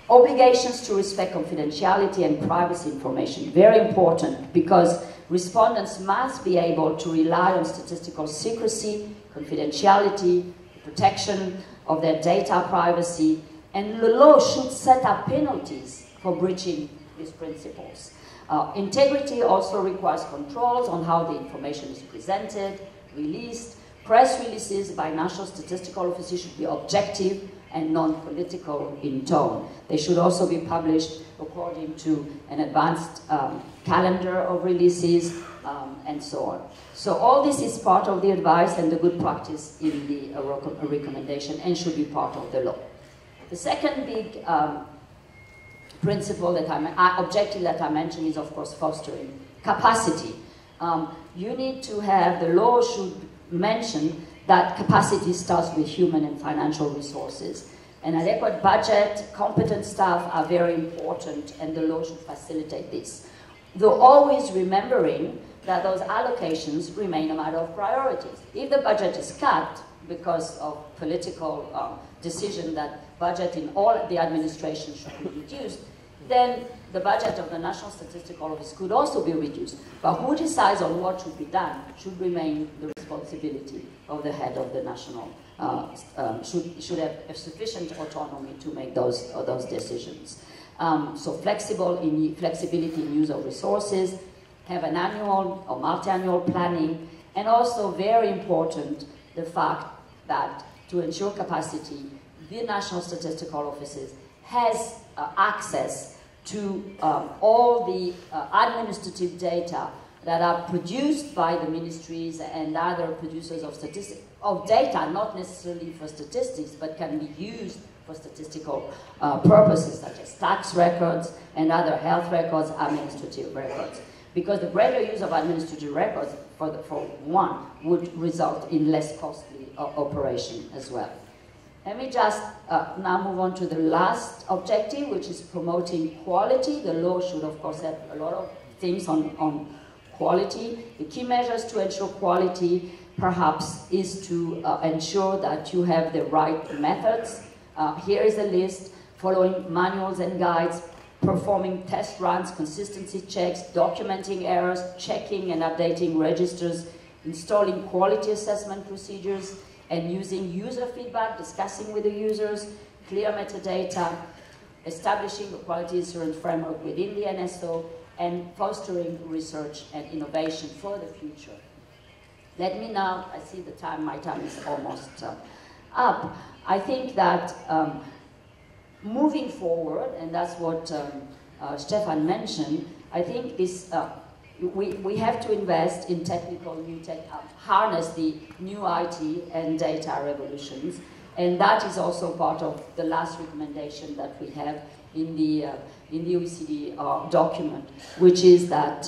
Obligations to respect confidentiality and privacy information, very important, because respondents must be able to rely on statistical secrecy, confidentiality, protection of their data privacy, and the law should set up penalties for breaching these principles. Integrity also requires controls on how the information is presented, released. Press releases by national statistical offices should be objective and non-political in tone. They should also be published according to an advanced calendar of releases, and so on. So all this is part of the advice and the good practice in the recommendation and should be part of the law. The second big principle that objective that I mentioned is, of course, fostering capacity. You need to have, the law should mention that capacity starts with human and financial resources. An adequate budget, competent staff are very important, and the law should facilitate this. Though always remembering that those allocations remain a matter of priorities. If the budget is cut because of political decision that budget in all the administration should be reduced, then the budget of the National Statistical Office could also be reduced. But who decides on what should be done should remain the responsibility of the head of the national, should have sufficient autonomy to make those decisions. So flexibility in use of resources, have an annual or multi-annual planning, and also very important, the fact that to ensure capacity, the National Statistical Offices has access to all the administrative data that are produced by the ministries and other producers of data, not necessarily for statistics, but can be used for statistical purposes, such as tax records and other health records, administrative records. Because the greater use of administrative records, for one, would result in less costly operation as well. Let me just now move on to the last objective, which is promoting quality. The law should, of course, have a lot of things on quality. The key measures to ensure quality, perhaps, is to ensure that you have the right methods. Here is a list: following manuals and guides, performing test runs, consistency checks, documenting errors, checking and updating registers, installing quality assessment procedures, and using user feedback, discussing with the users, clear metadata, establishing a quality assurance framework within the NSO, and fostering research and innovation for the future. Let me now, I see the time, my time is almost up. I think that moving forward, and that's what Stefan mentioned, I think this, we have to invest in new tech, harness the new IT and data revolutions, and that is also part of the last recommendation that we have in the OECD document, which is that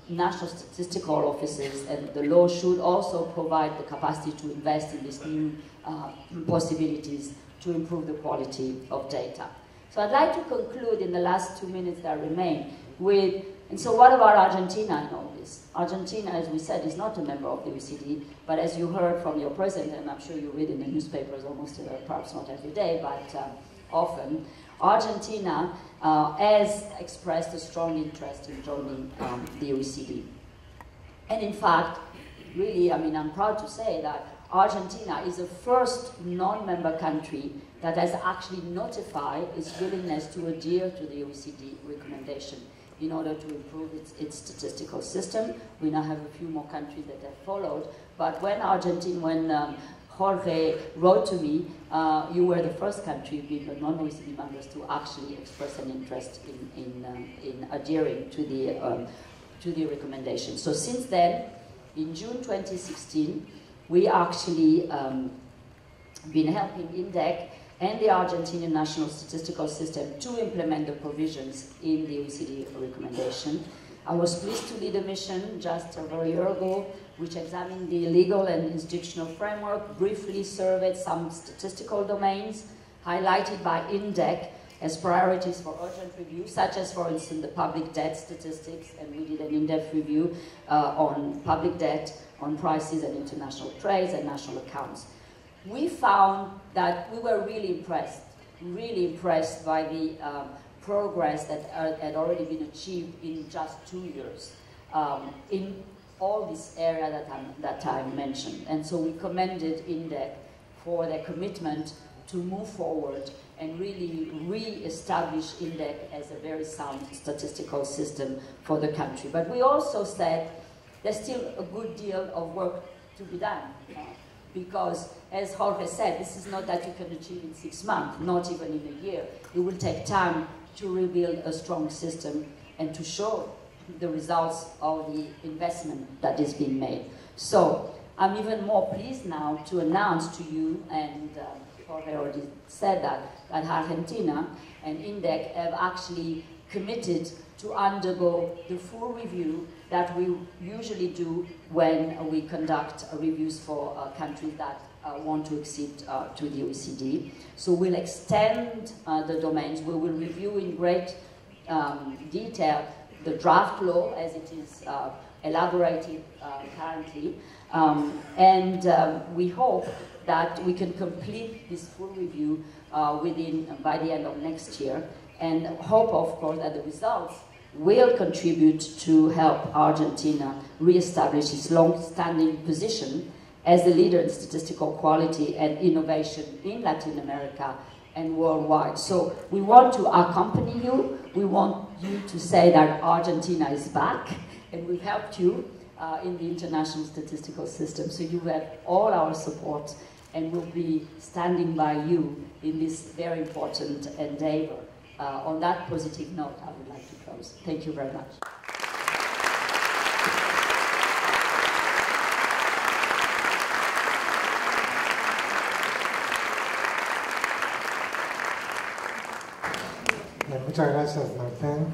national statistical offices and the law should also provide the capacity to invest in these new possibilities to improve the quality of data. So I'd like to conclude in the last 2 minutes that remain with, and so what about Argentina in all this? Argentina, as we said, is not a member of the OECD, but as you heard from your president, and I'm sure you read in the newspapers almost, perhaps not every day, but often, Argentina has expressed a strong interest in joining the OECD. And in fact, really, I mean, I'm proud to say that Argentina is the first non-member country that has actually notified its willingness to adhere to the OECD recommendation in order to improve its statistical system. We now have a few more countries that have followed, but when Jorge wrote to me, you were the first country, being the non-OECD members, to actually express an interest in adhering to the recommendation. So since then, in June 2016, we actually been helping INDEC and the Argentinian National Statistical System to implement the provisions in the OECD recommendation. I was pleased to lead a mission just over a year ago, which examined the legal and institutional framework, briefly surveyed some statistical domains, highlighted by INDEC as priorities for urgent review, such as, for instance, the public debt statistics, and we did an in-depth review on public debt, on prices and international trades and national accounts. We found that we were really impressed by the progress that had already been achieved in just 2 years in all this area that I mentioned. And so we commended INDEC for their commitment to move forward and really re-establish INDEC as a very sound statistical system for the country. But we also said there's still a good deal of work to be done. Because, as Jorge said, this is not that you can achieve in 6 months, not even in a year. It will take time to rebuild a strong system and to show the results of the investment that is being made. So, I'm even more pleased now to announce to you and Jorge already said that Argentina and INDEC have actually committed to undergo the full review that we usually do when we conduct reviews for countries that want to accede to the OECD. So we'll extend the domains. We will review in great detail the draft law as it is elaborated currently. We hope that we can complete this full review by the end of next year, and hope, of course, that the results will contribute to help Argentina re-establish its long-standing position as the leader in statistical quality and innovation in Latin America and worldwide. So we want to accompany you. We want you to say that Argentina is back, and we've helped you in the international statistical system. So you have all our support, and we'll be standing by you in this very important endeavor. On that positive note, I would like to close. Thank you very much. Muchas gracias, Martine.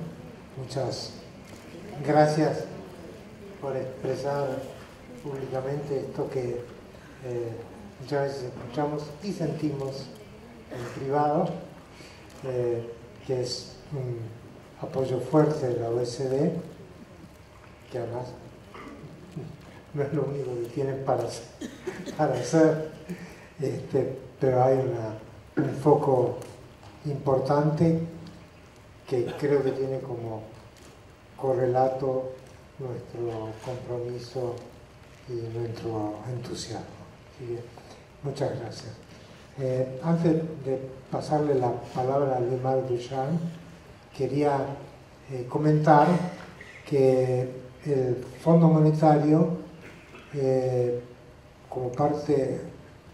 Muchas gracias por expresar públicamente esto que muchas veces escuchamos y sentimos en privado, que es un apoyo fuerte de la OCDE, que además no es lo único que tienen para hacer, pero hay un foco importante que creo que tiene como correlato nuestro compromiso y nuestro entusiasmo. Así que, muchas gracias. Antes de pasarle la palabra al Marc Ducharme, quería comentar que el Fondo Monetario, como parte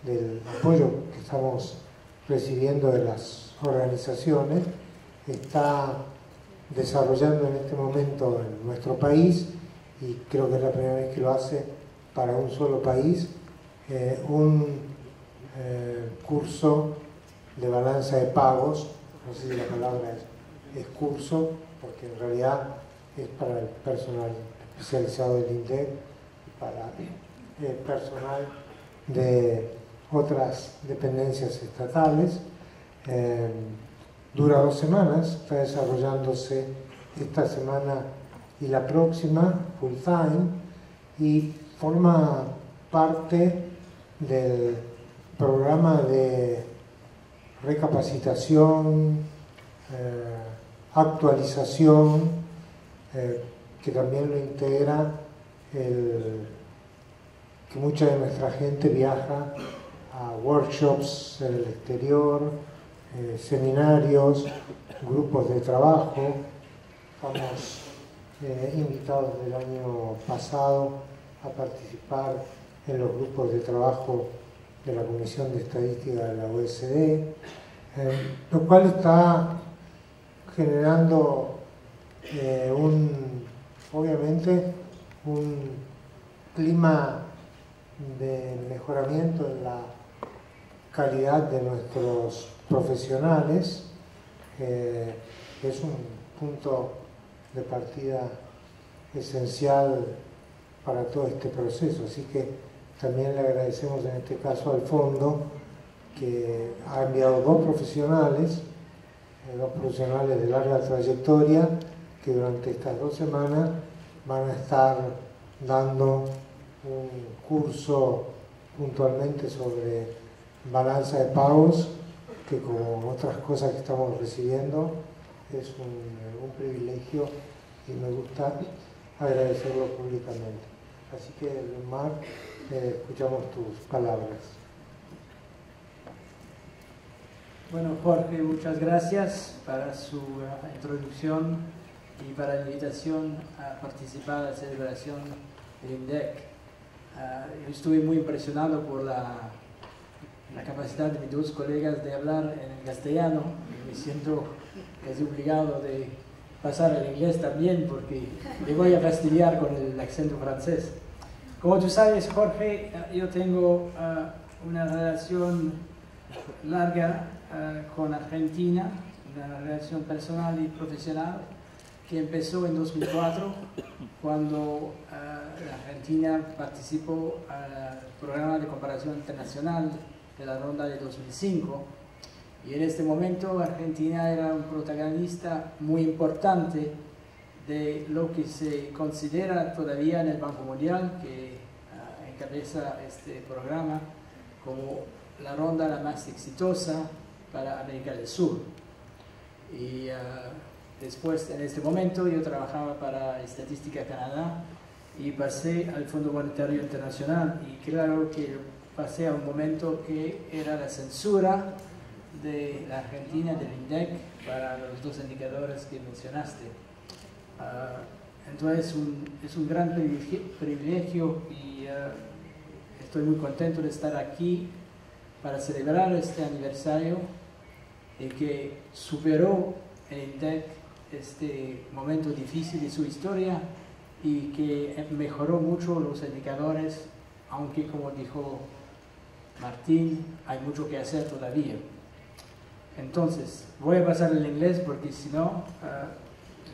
del apoyo que estamos recibiendo de las organizaciones, está desarrollando en este momento en nuestro país, y creo que es la primera vez que lo hace para un solo país, un curso de balanza de pagos. No sé si la palabra es curso, porque en realidad es para el personal especializado del INDEC y para el personal de otras dependencias estatales. Dura 2 semanas, está desarrollándose esta semana y la próxima full time, y forma parte del programa de recapacitación, actualización, que también lo integra que mucha de nuestra gente viaja a workshops en el exterior, seminarios, grupos de trabajo. Estamos invitados del año pasado a participar en los grupos de trabajo de la Comisión de Estadística de la OCDE, lo cual está generando obviamente un clima de mejoramiento en la calidad de nuestros profesionales. Es un punto de partida esencial para todo este proceso, así que también le agradecemos en este caso al fondo, que ha enviado 2 profesionales de larga trayectoria, que durante estas 2 semanas van a estar dando un curso puntualmente sobre balanza de pagos, que como otras cosas que estamos recibiendo es un privilegio, y me gusta agradecerlo públicamente. Así que, Marc, escuchamos tus palabras. Bueno, Jorge, muchas gracias para su introducción y para la invitación a participar en la celebración del INDEC. Yo estuve muy impresionado por la capacidad de mis 2 colegas de hablar en el castellano, y me siento casi obligado de pasar al inglés también, porque le voy a fastidiar con el acento francés. Como tú sabes, Jorge, yo tengo una relación larga con Argentina, una relación personal y profesional que empezó en 2004, cuando Argentina participó al programa de comparación internacional de la ronda de 2005, y en este momento Argentina era un protagonista muy importante de lo que se considera todavía en el Banco Mundial, que encabeza este programa, como la ronda la más exitosa para América del Sur. Y después, en este momento, yo trabajaba para Estadística Canadá y pasé al Fondo Monetario Internacional, y claro que pasé a un momento que era la censura de la Argentina, del INDEC, para los dos indicadores que mencionaste. Entonces es un gran privilegio y estoy muy contento de estar aquí para celebrar este aniversario y que superó el INDEC este momento difícil de su historia y que mejoró mucho los indicadores, aunque, como dijo Martine, hay mucho que hacer todavía. Entonces, voy a pasar al inglés porque si no,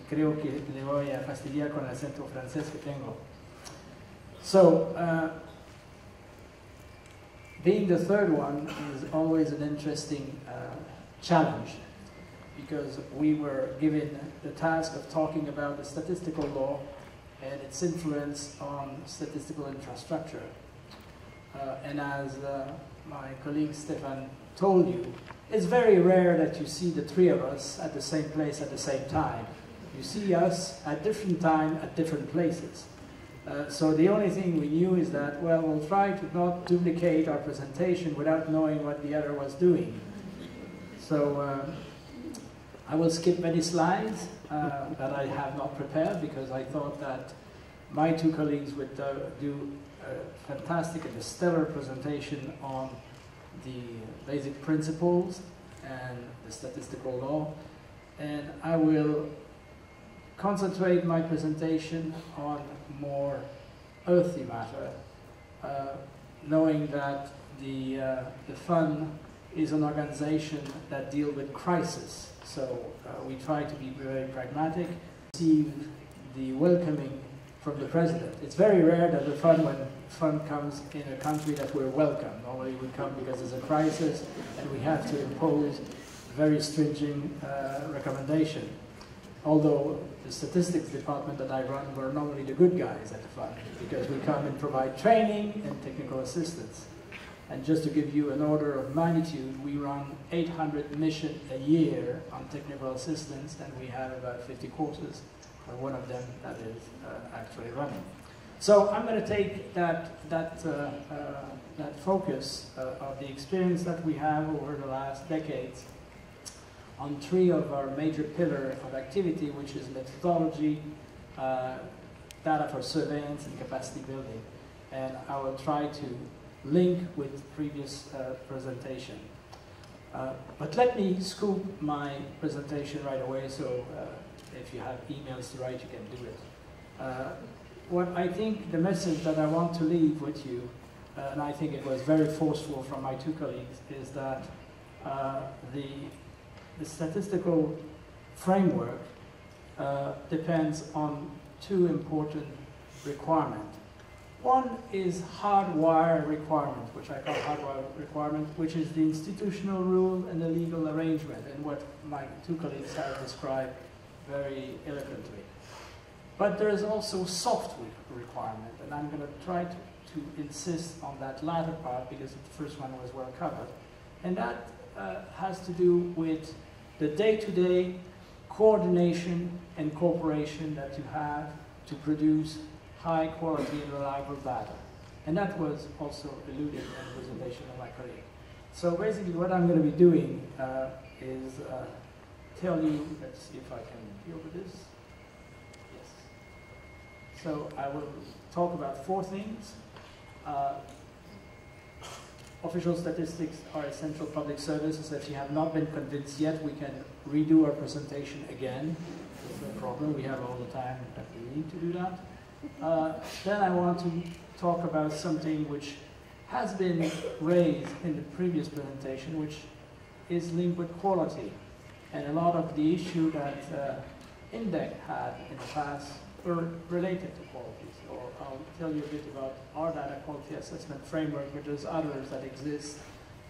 creo que le voy a fastidiar con el acento francés que tengo. So, being the third one is always an interesting challenge, because we were given the task of talking about the statistical law and its influence on statistical infrastructure. And as my colleague Stefan told you, it's very rare that you see the three of us at the same place at the same time. You see us at different time at different places. So the only thing we knew is that, well, we'll try to not duplicate our presentation without knowing what the other was doing. So I will skip many slides that I have not prepared, because I thought that my two colleagues would do a fantastic and a stellar presentation on the basic principles and the statistical law, and I will concentrate my presentation on more earthy matter, knowing that the fund is an organization that deals with crisis. So we try to be very pragmatic, receive the welcoming from the president. It's very rare that the fund, when fund comes in a country, that we're welcome. Normally we come because there's a crisis and we have to impose very stringent recommendation. Although the statistics department that I run were normally the good guys at the fund, because we come and provide training and technical assistance. And just to give you an order of magnitude, we run 800 missions a year on technical assistance, and we have about 50 courses, one of them that is actually running. So I'm going to take that focus of the experience that we have over the last decades on three of our major pillars of activity, which is methodology, data for surveillance, and capacity building. And I will try to link with previous presentation. But let me scoop my presentation right away, so if you have emails to write, you can do it. What I think the message that I want to leave with you, and I think it was very forceful from my two colleagues, is that the statistical framework depends on two important requirements. One is hardwire requirement, which I call hardwire requirement, which is the institutional rule and the legal arrangement, and what my two colleagues have described very eloquently. But there is also software requirement, and I'm going to try to insist on that latter part, because the first one was well covered. And that has to do with the day-to-day coordination and cooperation that you have to produce high quality and reliable data. And that was also alluded in the presentation of my colleague. So basically what I'm going to be doing is tell you, let's see if I can deal with this. Yes. So I will talk about four things. Official statistics are essential public services. If you have not been convinced yet, we can redo our presentation again. No problem, we have all the time that we need to do that. Then I want to talk about something which has been raised in the previous presentation, which is linked with quality. And a lot of the issue that INDEC had in the past were related to quality. So I'll tell you a bit about our data quality assessment framework, but there's others that exist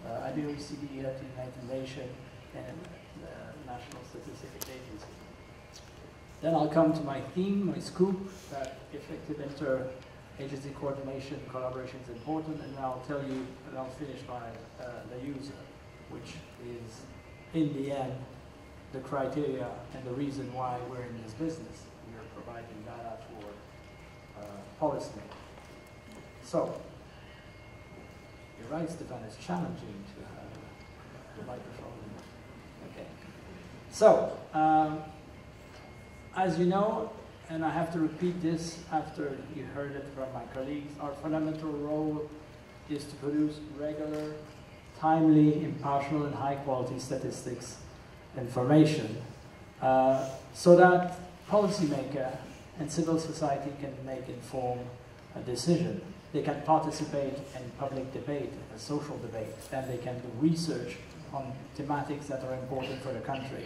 at the OECD, at the United Nations, and the National Statistical Agency. Then I'll come to my theme, my scoop, that effective inter-agency coordination and collaboration is important, and I'll tell you, and I'll finish by the user, which is, in the end, the criteria and the reason why we're in this business. We are providing data for policymakers. So, you're right, Stefan, it's challenging to have the microphone. Okay. So, as you know, and I have to repeat this after you heard it from my colleagues, our fundamental role is to produce regular, timely, impartial, and high-quality statistics information so that policymaker and civil society can make informed decision. They can participate in public debate, a social debate, and they can do research on thematics that are important for the country.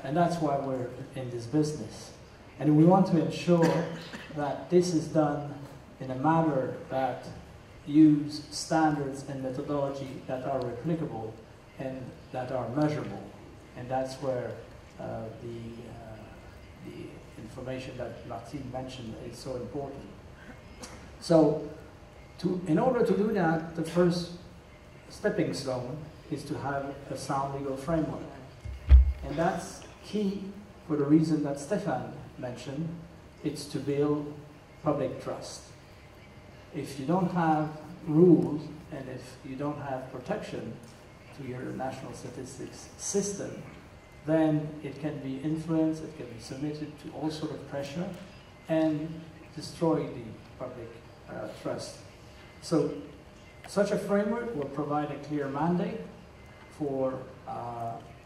And that's why we're in this business. And we want to ensure that this is done in a manner that use standards and methodology that are replicable and that are measurable. And that's where the information that Martine mentioned is so important. So, in order to do that, the first stepping stone is to have a sound legal framework. And that's key for the reason that Stefan mentioned. It's to build public trust. If you don't have rules and if you don't have protection to your national statistics system, then it can be influenced, it can be submitted to all sort of pressure and destroy the public trust. So such a framework will provide a clear mandate for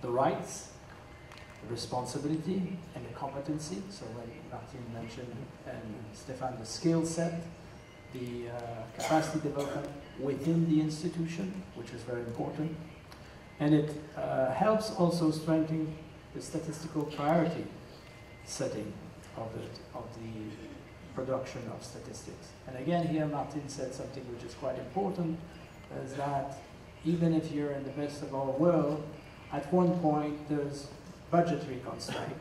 the rights, the responsibility, and the competency. So when Martine mentioned, and Stefan, the skill set, the capacity development within the institution, which is very important. And it helps also strengthen the statistical priority setting of the production of statistics. And again, here Martine said something which is quite important, is that even if you're in the best of our world, at one point there's budgetary constraint,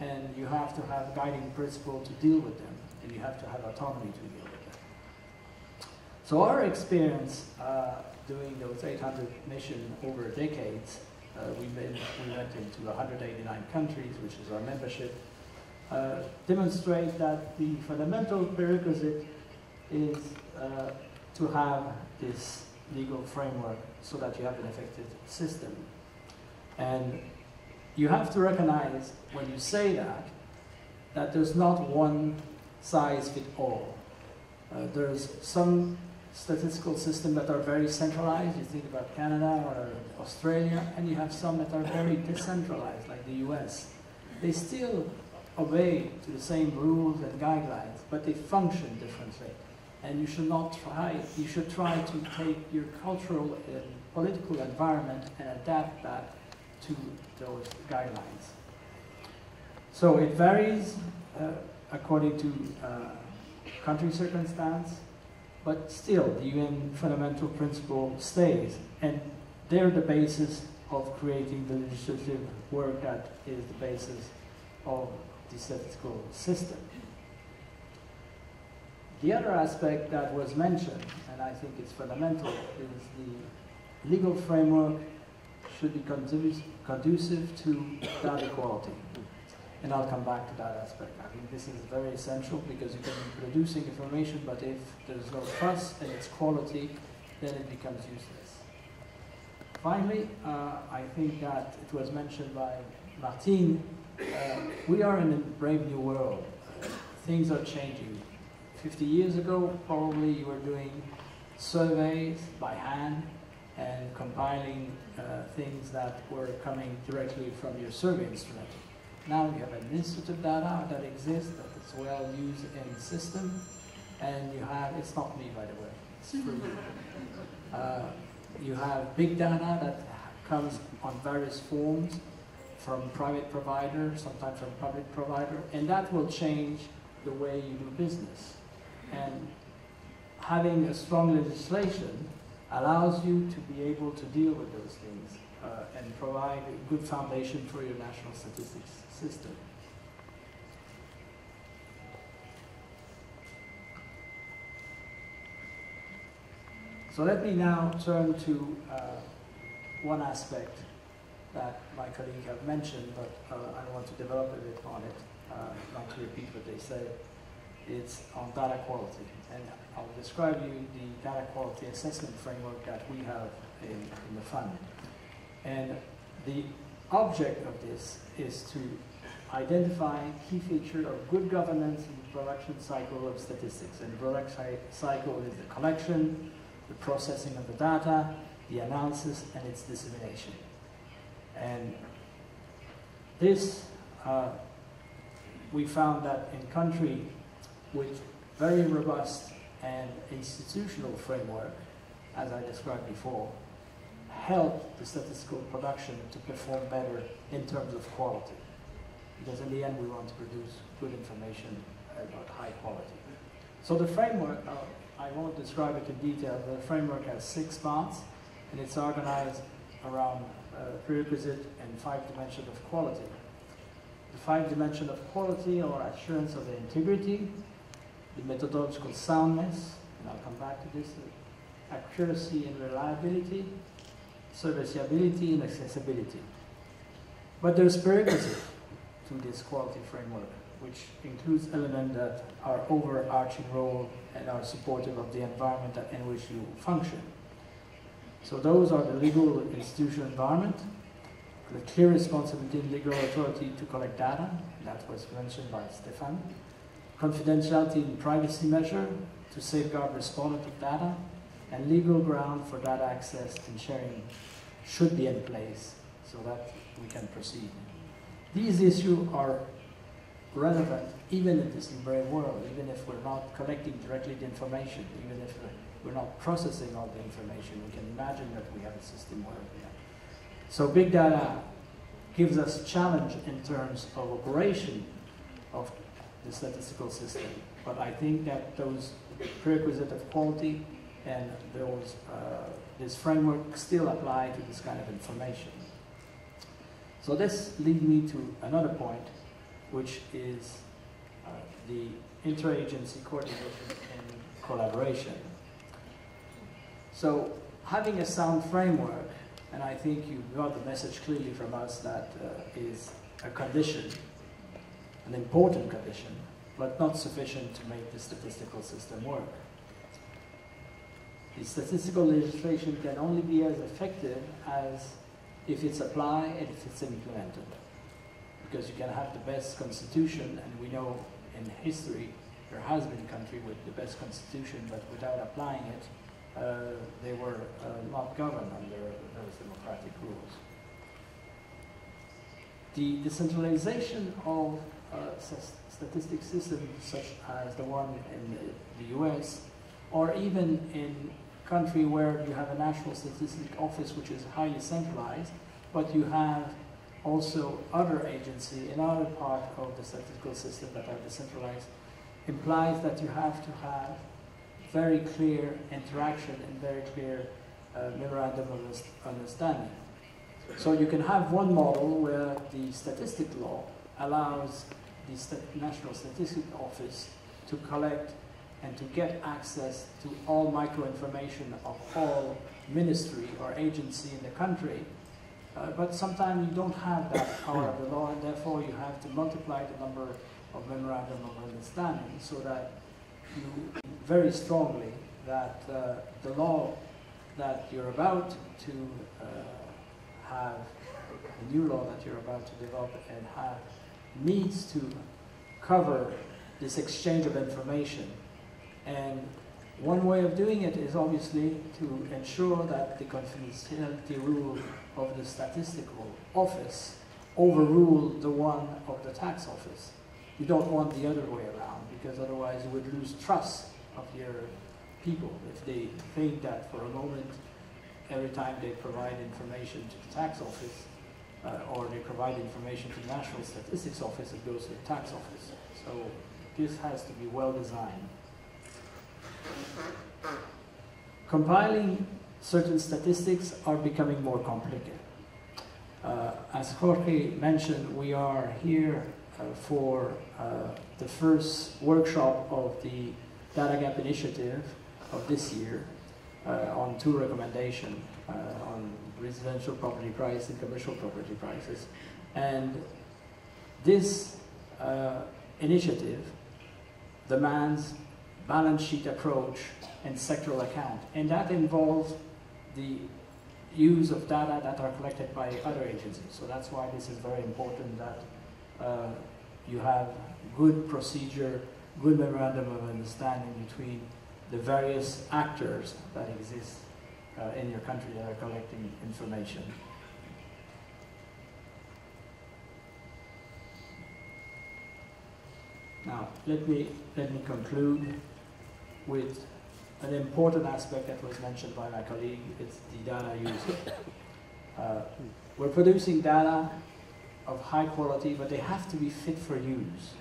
and you have to have guiding principle to deal with them, and you have to have autonomy to deal with them. So our experience doing those 800 missions over decades, we went into 189 countries, which is our membership, demonstrate that the fundamental prerequisite is to have this legal framework so that you have an effective system. And you have to recognize, when you say that there's not one size fits all. There's some statistical systems that are very centralized. You think about Canada or Australia, and you have some that are very decentralized, like the US. They still obey to the same rules and guidelines, but they function differently. And you should not try, you should try to take your cultural and political environment and adapt that to those guidelines. So it varies according to country circumstance, but still the UN fundamental principle stays, and they're the basis of creating the legislative work that is the basis of the statistical system. The other aspect that was mentioned, and I think it's fundamental, is the legal framework should be conducive to data quality. And I'll come back to that aspect. I think this is very essential because you can be producing information, but if there's no trust and its quality, then it becomes useless. Finally, I think that it was mentioned by Martine, we are in a brave new world. Things are changing. 50 years ago, probably you were doing surveys by hand and compiling things that were coming directly from your survey instrument. Now you have administrative data that exists, that is well used in the system, and you have, it's not me by the way, It's true. You have big data that comes on various forms from private provider, sometimes from public provider, and that will change the way you do business. And having a strong legislation allows you to be able to deal with those things and provide a good foundation for your national statistics system. So let me now turn to one aspect that my colleague have mentioned, but I want to develop a bit on it, not to repeat what they said. It's on data quality. And I'll describe you the data quality assessment framework that we have in the fund. And the object of this is to identify key features of good governance in the production cycle of statistics. And the production cycle is the collection, the processing of the data, the analysis, and its dissemination. And this, we found that in countries with very robust and institutional framework, as I described before, help the statistical production to perform better in terms of quality. Because in the end, we want to produce good information about high quality. So the framework, I won't describe it in detail, but the framework has 6 parts, and it's organized around prerequisite and 5 dimensions of quality. The 5 dimensions of quality are assurance of the integrity, the methodological soundness, and I'll come back to this, accuracy and reliability, serviceability and accessibility. But there's prerequisite to this quality framework, which includes elements that are overarching role and are supportive of the environment in which you function. So those are the legal institutional environment, the clear responsibility and legal authority to collect data, that was mentioned by Stefan, confidentiality and privacy measure to safeguard respondent of data, and legal ground for data access and sharing should be in place so that we can proceed. These issues are relevant even in this library world, even if we're not collecting directly the information, even if we're not processing all the information. We can imagine that we have a system where we have. So big data gives us a challenge in terms of operation of the statistical system. But I think that those prerequisites of quality and those, this framework still apply to this kind of information. So this leads me to another point, which is the interagency coordination and collaboration. So having a sound framework, and I think you got the message clearly from us that is a condition, an important condition, but not sufficient to make the statistical system work. The statistical legislation can only be as effective as if it's applied and if it's implemented. Because you can have the best constitution, and we know in history there has been a country with the best constitution, but without applying it, they were not governed under those democratic rules. The decentralization of statistics systems such as the one in the US, or even in a country where you have a national statistics office which is highly centralized, but you have also other agencies in other part of the statistical system that are decentralized, implies that you have to have very clear interaction and very clear memorandum of understanding. So you can have one model where the statistic law allows the National Statistics Office to collect and to get access to all micro-information of all ministry or agency in the country. But sometimes you don't have that power of the law, and therefore you have to multiply the number of memorandum of understanding so that you very strongly that the law that you're about to have, the new law that you're about to develop and have, needs to cover this exchange of information. And one way of doing it is obviously to ensure that the confidentiality rule of the statistical office overrule the one of the tax office. You don't want the other way around, because otherwise you would lose trust of your people. If they think that for a moment, every time they provide information to the tax office, or they provide information to the National Statistics Office, it goes to the tax office. So this has to be well designed. Compiling certain statistics are becoming more complicated. As Jorge mentioned, we are here for the first workshop of the Data Gap Initiative of this year on 2 recommendations on residential property price and commercial property prices. And this initiative demands balance sheet approach and sectoral account, and that involves the use of data that are collected by other agencies. So that's why this is very important that you have good procedure, good memorandum of understanding between the various actors that exist in your country that are collecting information. Now, let me conclude with an important aspect that was mentioned by my colleague. It's the data user. We're producing data of high quality, but they have to be fit for use.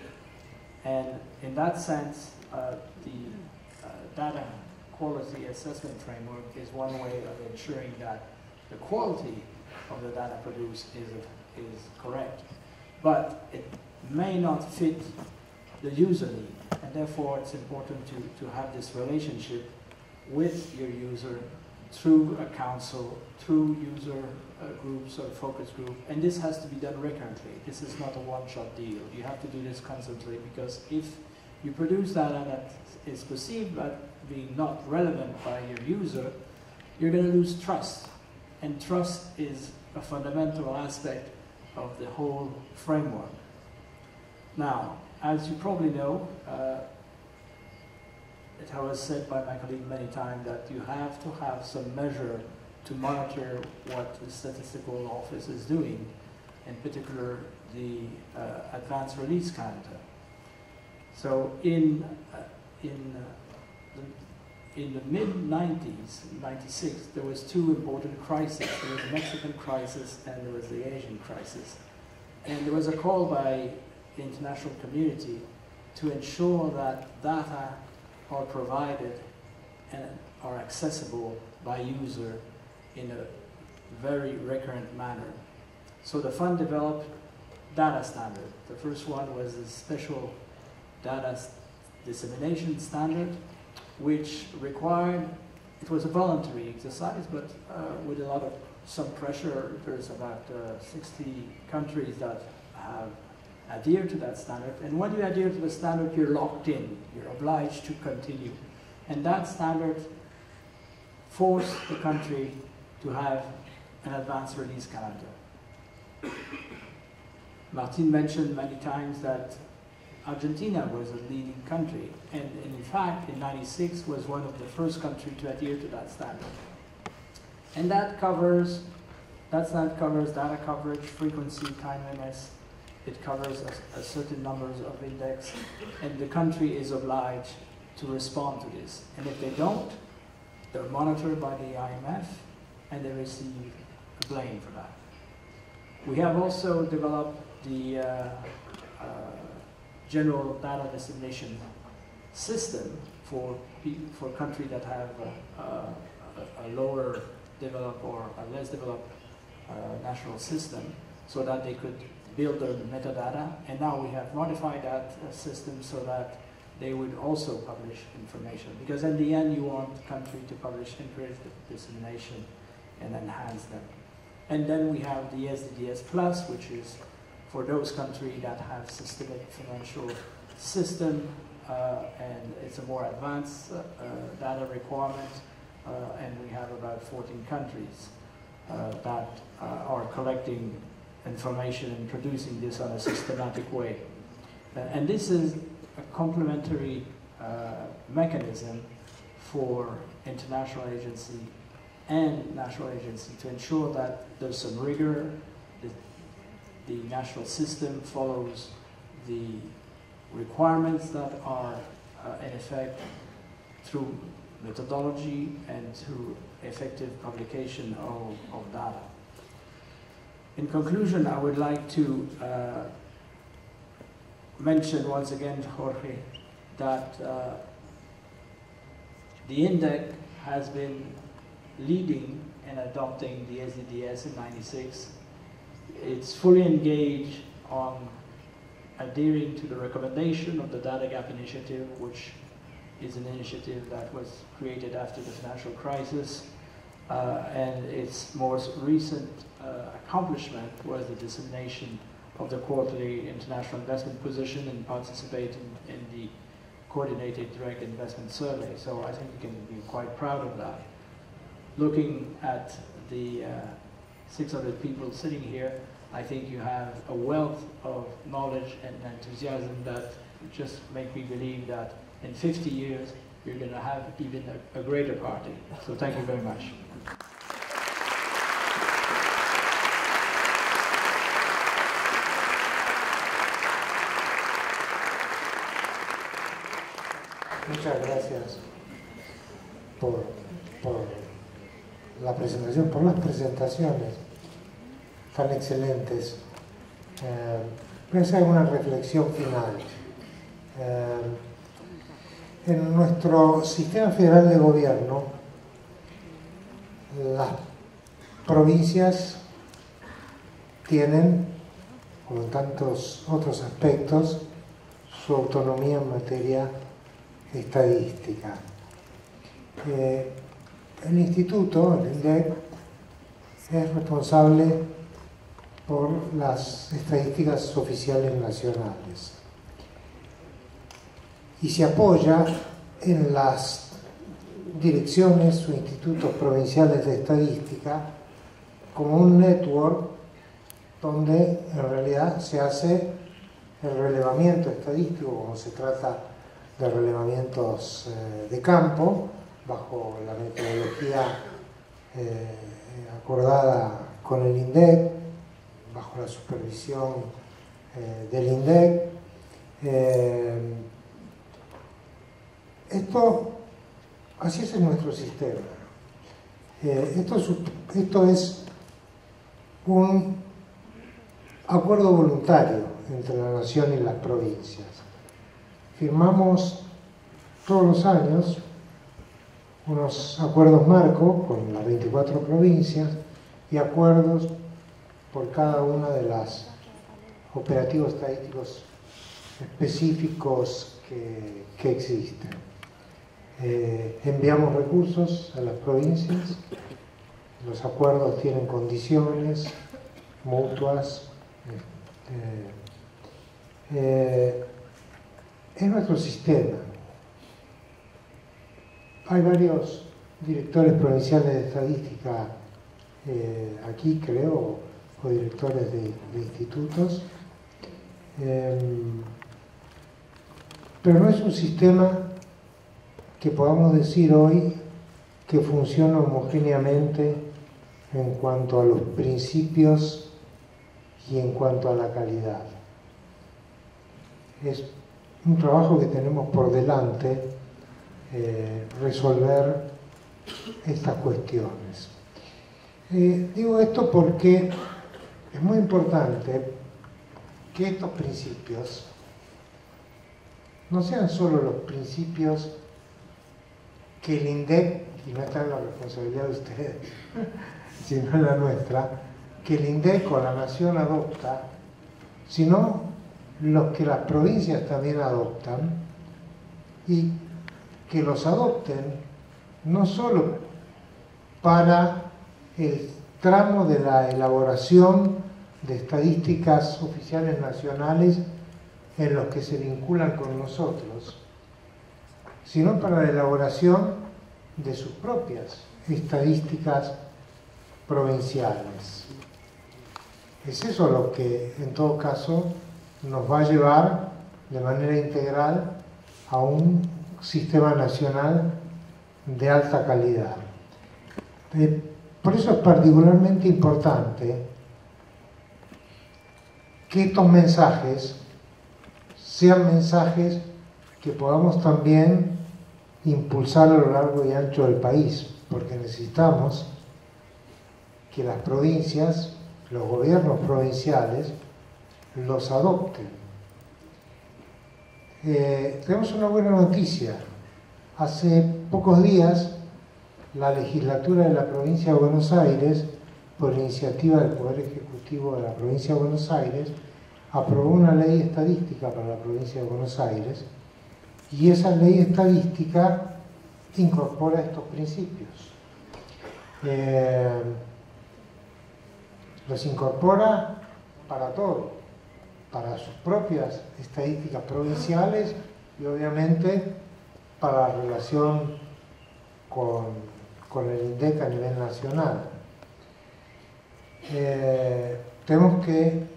And in that sense, the data quality assessment framework is one way of ensuring that the quality of the data produced is correct. But it may not fit the user need, and therefore it's important to have this relationship with your user through a council, through user groups or focus group, and this has to be done recurrently. This is not a one-shot deal. You have to do this constantly, because if you produce data that is perceived as being not relevant by your user, you're going to lose trust, and trust is a fundamental aspect of the whole framework. Now, as you probably know, it was said by my colleague many times that you have to have some measure to monitor what the statistical office is doing, in particular the advanced release calendar. So in the mid-90s, 96, there was 2 important crises. There was the Mexican crisis and there was the Asian crisis. And there was a call by the international community to ensure that data are provided and are accessible by user in a very recurrent manner. So the fund developed data standard. The first one was a special data dissemination standard, which required, it was a voluntary exercise, but with a lot of some pressure. There's about 60 countries that have adhered to that standard. And when you adhere to the standard, you're locked in. You're obliged to continue. And that standard forced the country to have an advanced release calendar. Martine mentioned many times that Argentina was a leading country, and in fact, in '96 was one of the first countries to adhere to that standard. And that standard covers data coverage, frequency, timeliness. It covers a certain numbers of index, and the country is obliged to respond to this. And if they don't, they're monitored by the IMF, and they receive blame for that. We have also developed the general data dissemination system for countries that have a lower developed or a less developed national system, so that they could build their metadata. And now we have modified that system so that they would also publish information, because in the end you want the country to publish, encourage the dissemination and enhance them. And then we have the SDDS Plus, which is for those countries that have systemic financial system, and it's a more advanced data requirement, and we have about 14 countries that are collecting information and producing this on a systematic way. And this is a complementary mechanism for international agency and national agency to ensure that there's some rigor, the national system follows the requirements that are in effect through methodology and to effective publication of data. In conclusion, I would like to mention once again, Jorge, that the INDEC has been leading in adopting the SDDS in '96. It's fully engaged on adhering to the recommendation of the Data Gap Initiative, which is an initiative that was created after the financial crisis, and its most recent accomplishment was the dissemination of the quarterly international investment position and participating in the coordinated direct investment survey. So I think you can be quite proud of that. Looking at the 600 people sitting here, I think you have a wealth of knowledge and enthusiasm that just make me believe that in 50 years you're going to have even a greater party. So thank you very much. Muchas gracias por la presentación, por las presentaciones tan excelentes. Voy a hacer una reflexión final. En nuestro sistema federal de gobierno, las provincias tienen, como en tantos otros aspectos, su autonomía en materia estadística. El instituto, el INDEC, es responsable por las estadísticas oficiales nacionales y se apoya en las direcciones o institutos provinciales de estadística como un network donde en realidad se hace el relevamiento estadístico, como se trata de relevamientos de campo, bajo la metodología acordada con el INDEC, bajo la supervisión del INDEC. Así es nuestro sistema. Esto es un acuerdo voluntario entre la nación y las provincias. Firmamos todos los años unos acuerdos marco con las 24 provincias y acuerdos por cada una de los operativos estadísticos específicos que existen. Enviamos recursos a las provincias, los acuerdos tienen condiciones mutuas. Es nuestro sistema. Hay varios directores provinciales de estadística aquí, creo, o directores de institutos, pero no es un sistema que podamos decir hoy que funciona homogéneamente en cuanto a los principios y en cuanto a la calidad. Es un trabajo que tenemos por delante, resolver estas cuestiones. Digo esto porque es muy importante que estos principios no sean solo los principios que el INDEC, y no está en la responsabilidad de ustedes, sino en la nuestra, que el INDEC o la nación adopta, sino los que las provincias también adoptan, y que los adopten no solo para el tramo de la elaboración de estadísticas oficiales nacionales en los que se vinculan con nosotros, sino para la elaboración de sus propias estadísticas provinciales. Es eso lo que, en todo caso, nos va a llevar de manera integral a un sistema nacional de alta calidad. Por eso es particularmente importante que estos mensajes sean mensajes que podamos también impulsar a lo largo y ancho del país, porque necesitamos que las provincias, los gobiernos provinciales, los adopten. Tenemos una buena noticia. Hace pocos días, la legislatura de la provincia de Buenos Aires, por iniciativa del Poder Ejecutivo de la provincia de Buenos Aires, aprobó una ley estadística para la provincia de Buenos Aires, y esa ley estadística incorpora estos principios. Los incorpora para todo, para sus propias estadísticas provinciales y obviamente para la relación con el INDEC a nivel nacional. Tenemos que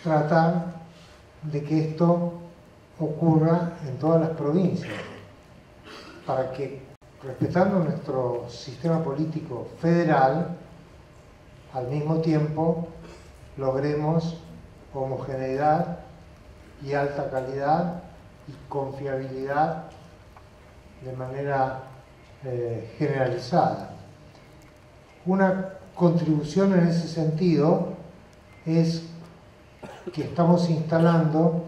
tratar de que esto ocurra en todas las provincias, para que, respetando nuestro sistema político federal, al mismo tiempo logremos homogeneidad y alta calidad y confiabilidad de manera generalizada. Una contribución en ese sentido es que estamos instalando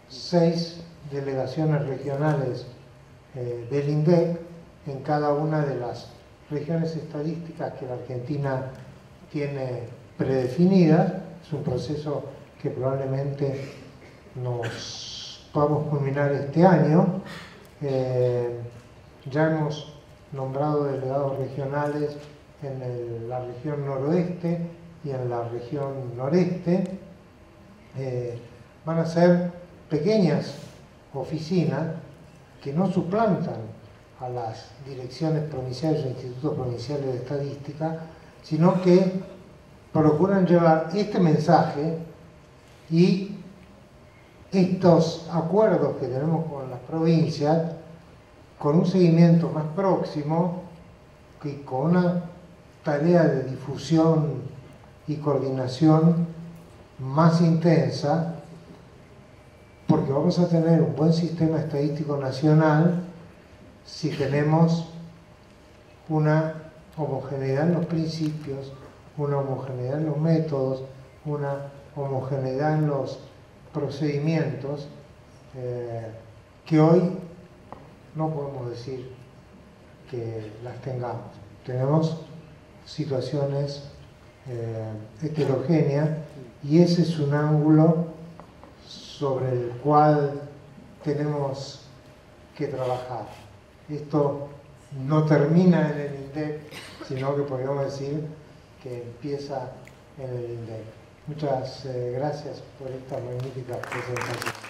6 delegaciones regionales del INDEC en cada una de las regiones estadísticas que la Argentina tiene predefinidas. Es un proceso que probablemente nos podamos culminar este año. Ya hemos nombrado delegados regionales en la región noroeste y en la región noreste. Van a ser pequeñas oficinas que no suplantan a las direcciones provinciales o institutos provinciales de estadística, sino que procuran llevar este mensaje y estos acuerdos que tenemos con las provincias con un seguimiento más próximo y con una tarea de difusión y coordinación más intensa, porque vamos a tener un buen sistema estadístico nacional si tenemos una homogeneidad en los principios, una homogeneidad en los métodos, una homogeneidad en los procedimientos, que hoy no podemos decir que las tengamos. Tenemos situaciones heterogéneas y ese es un ángulo sobre el cual tenemos que trabajar. Esto no termina en el INDEC, sino que podríamos decir que empieza en el INDEC. Muchas gracias por esta magnífica presentación.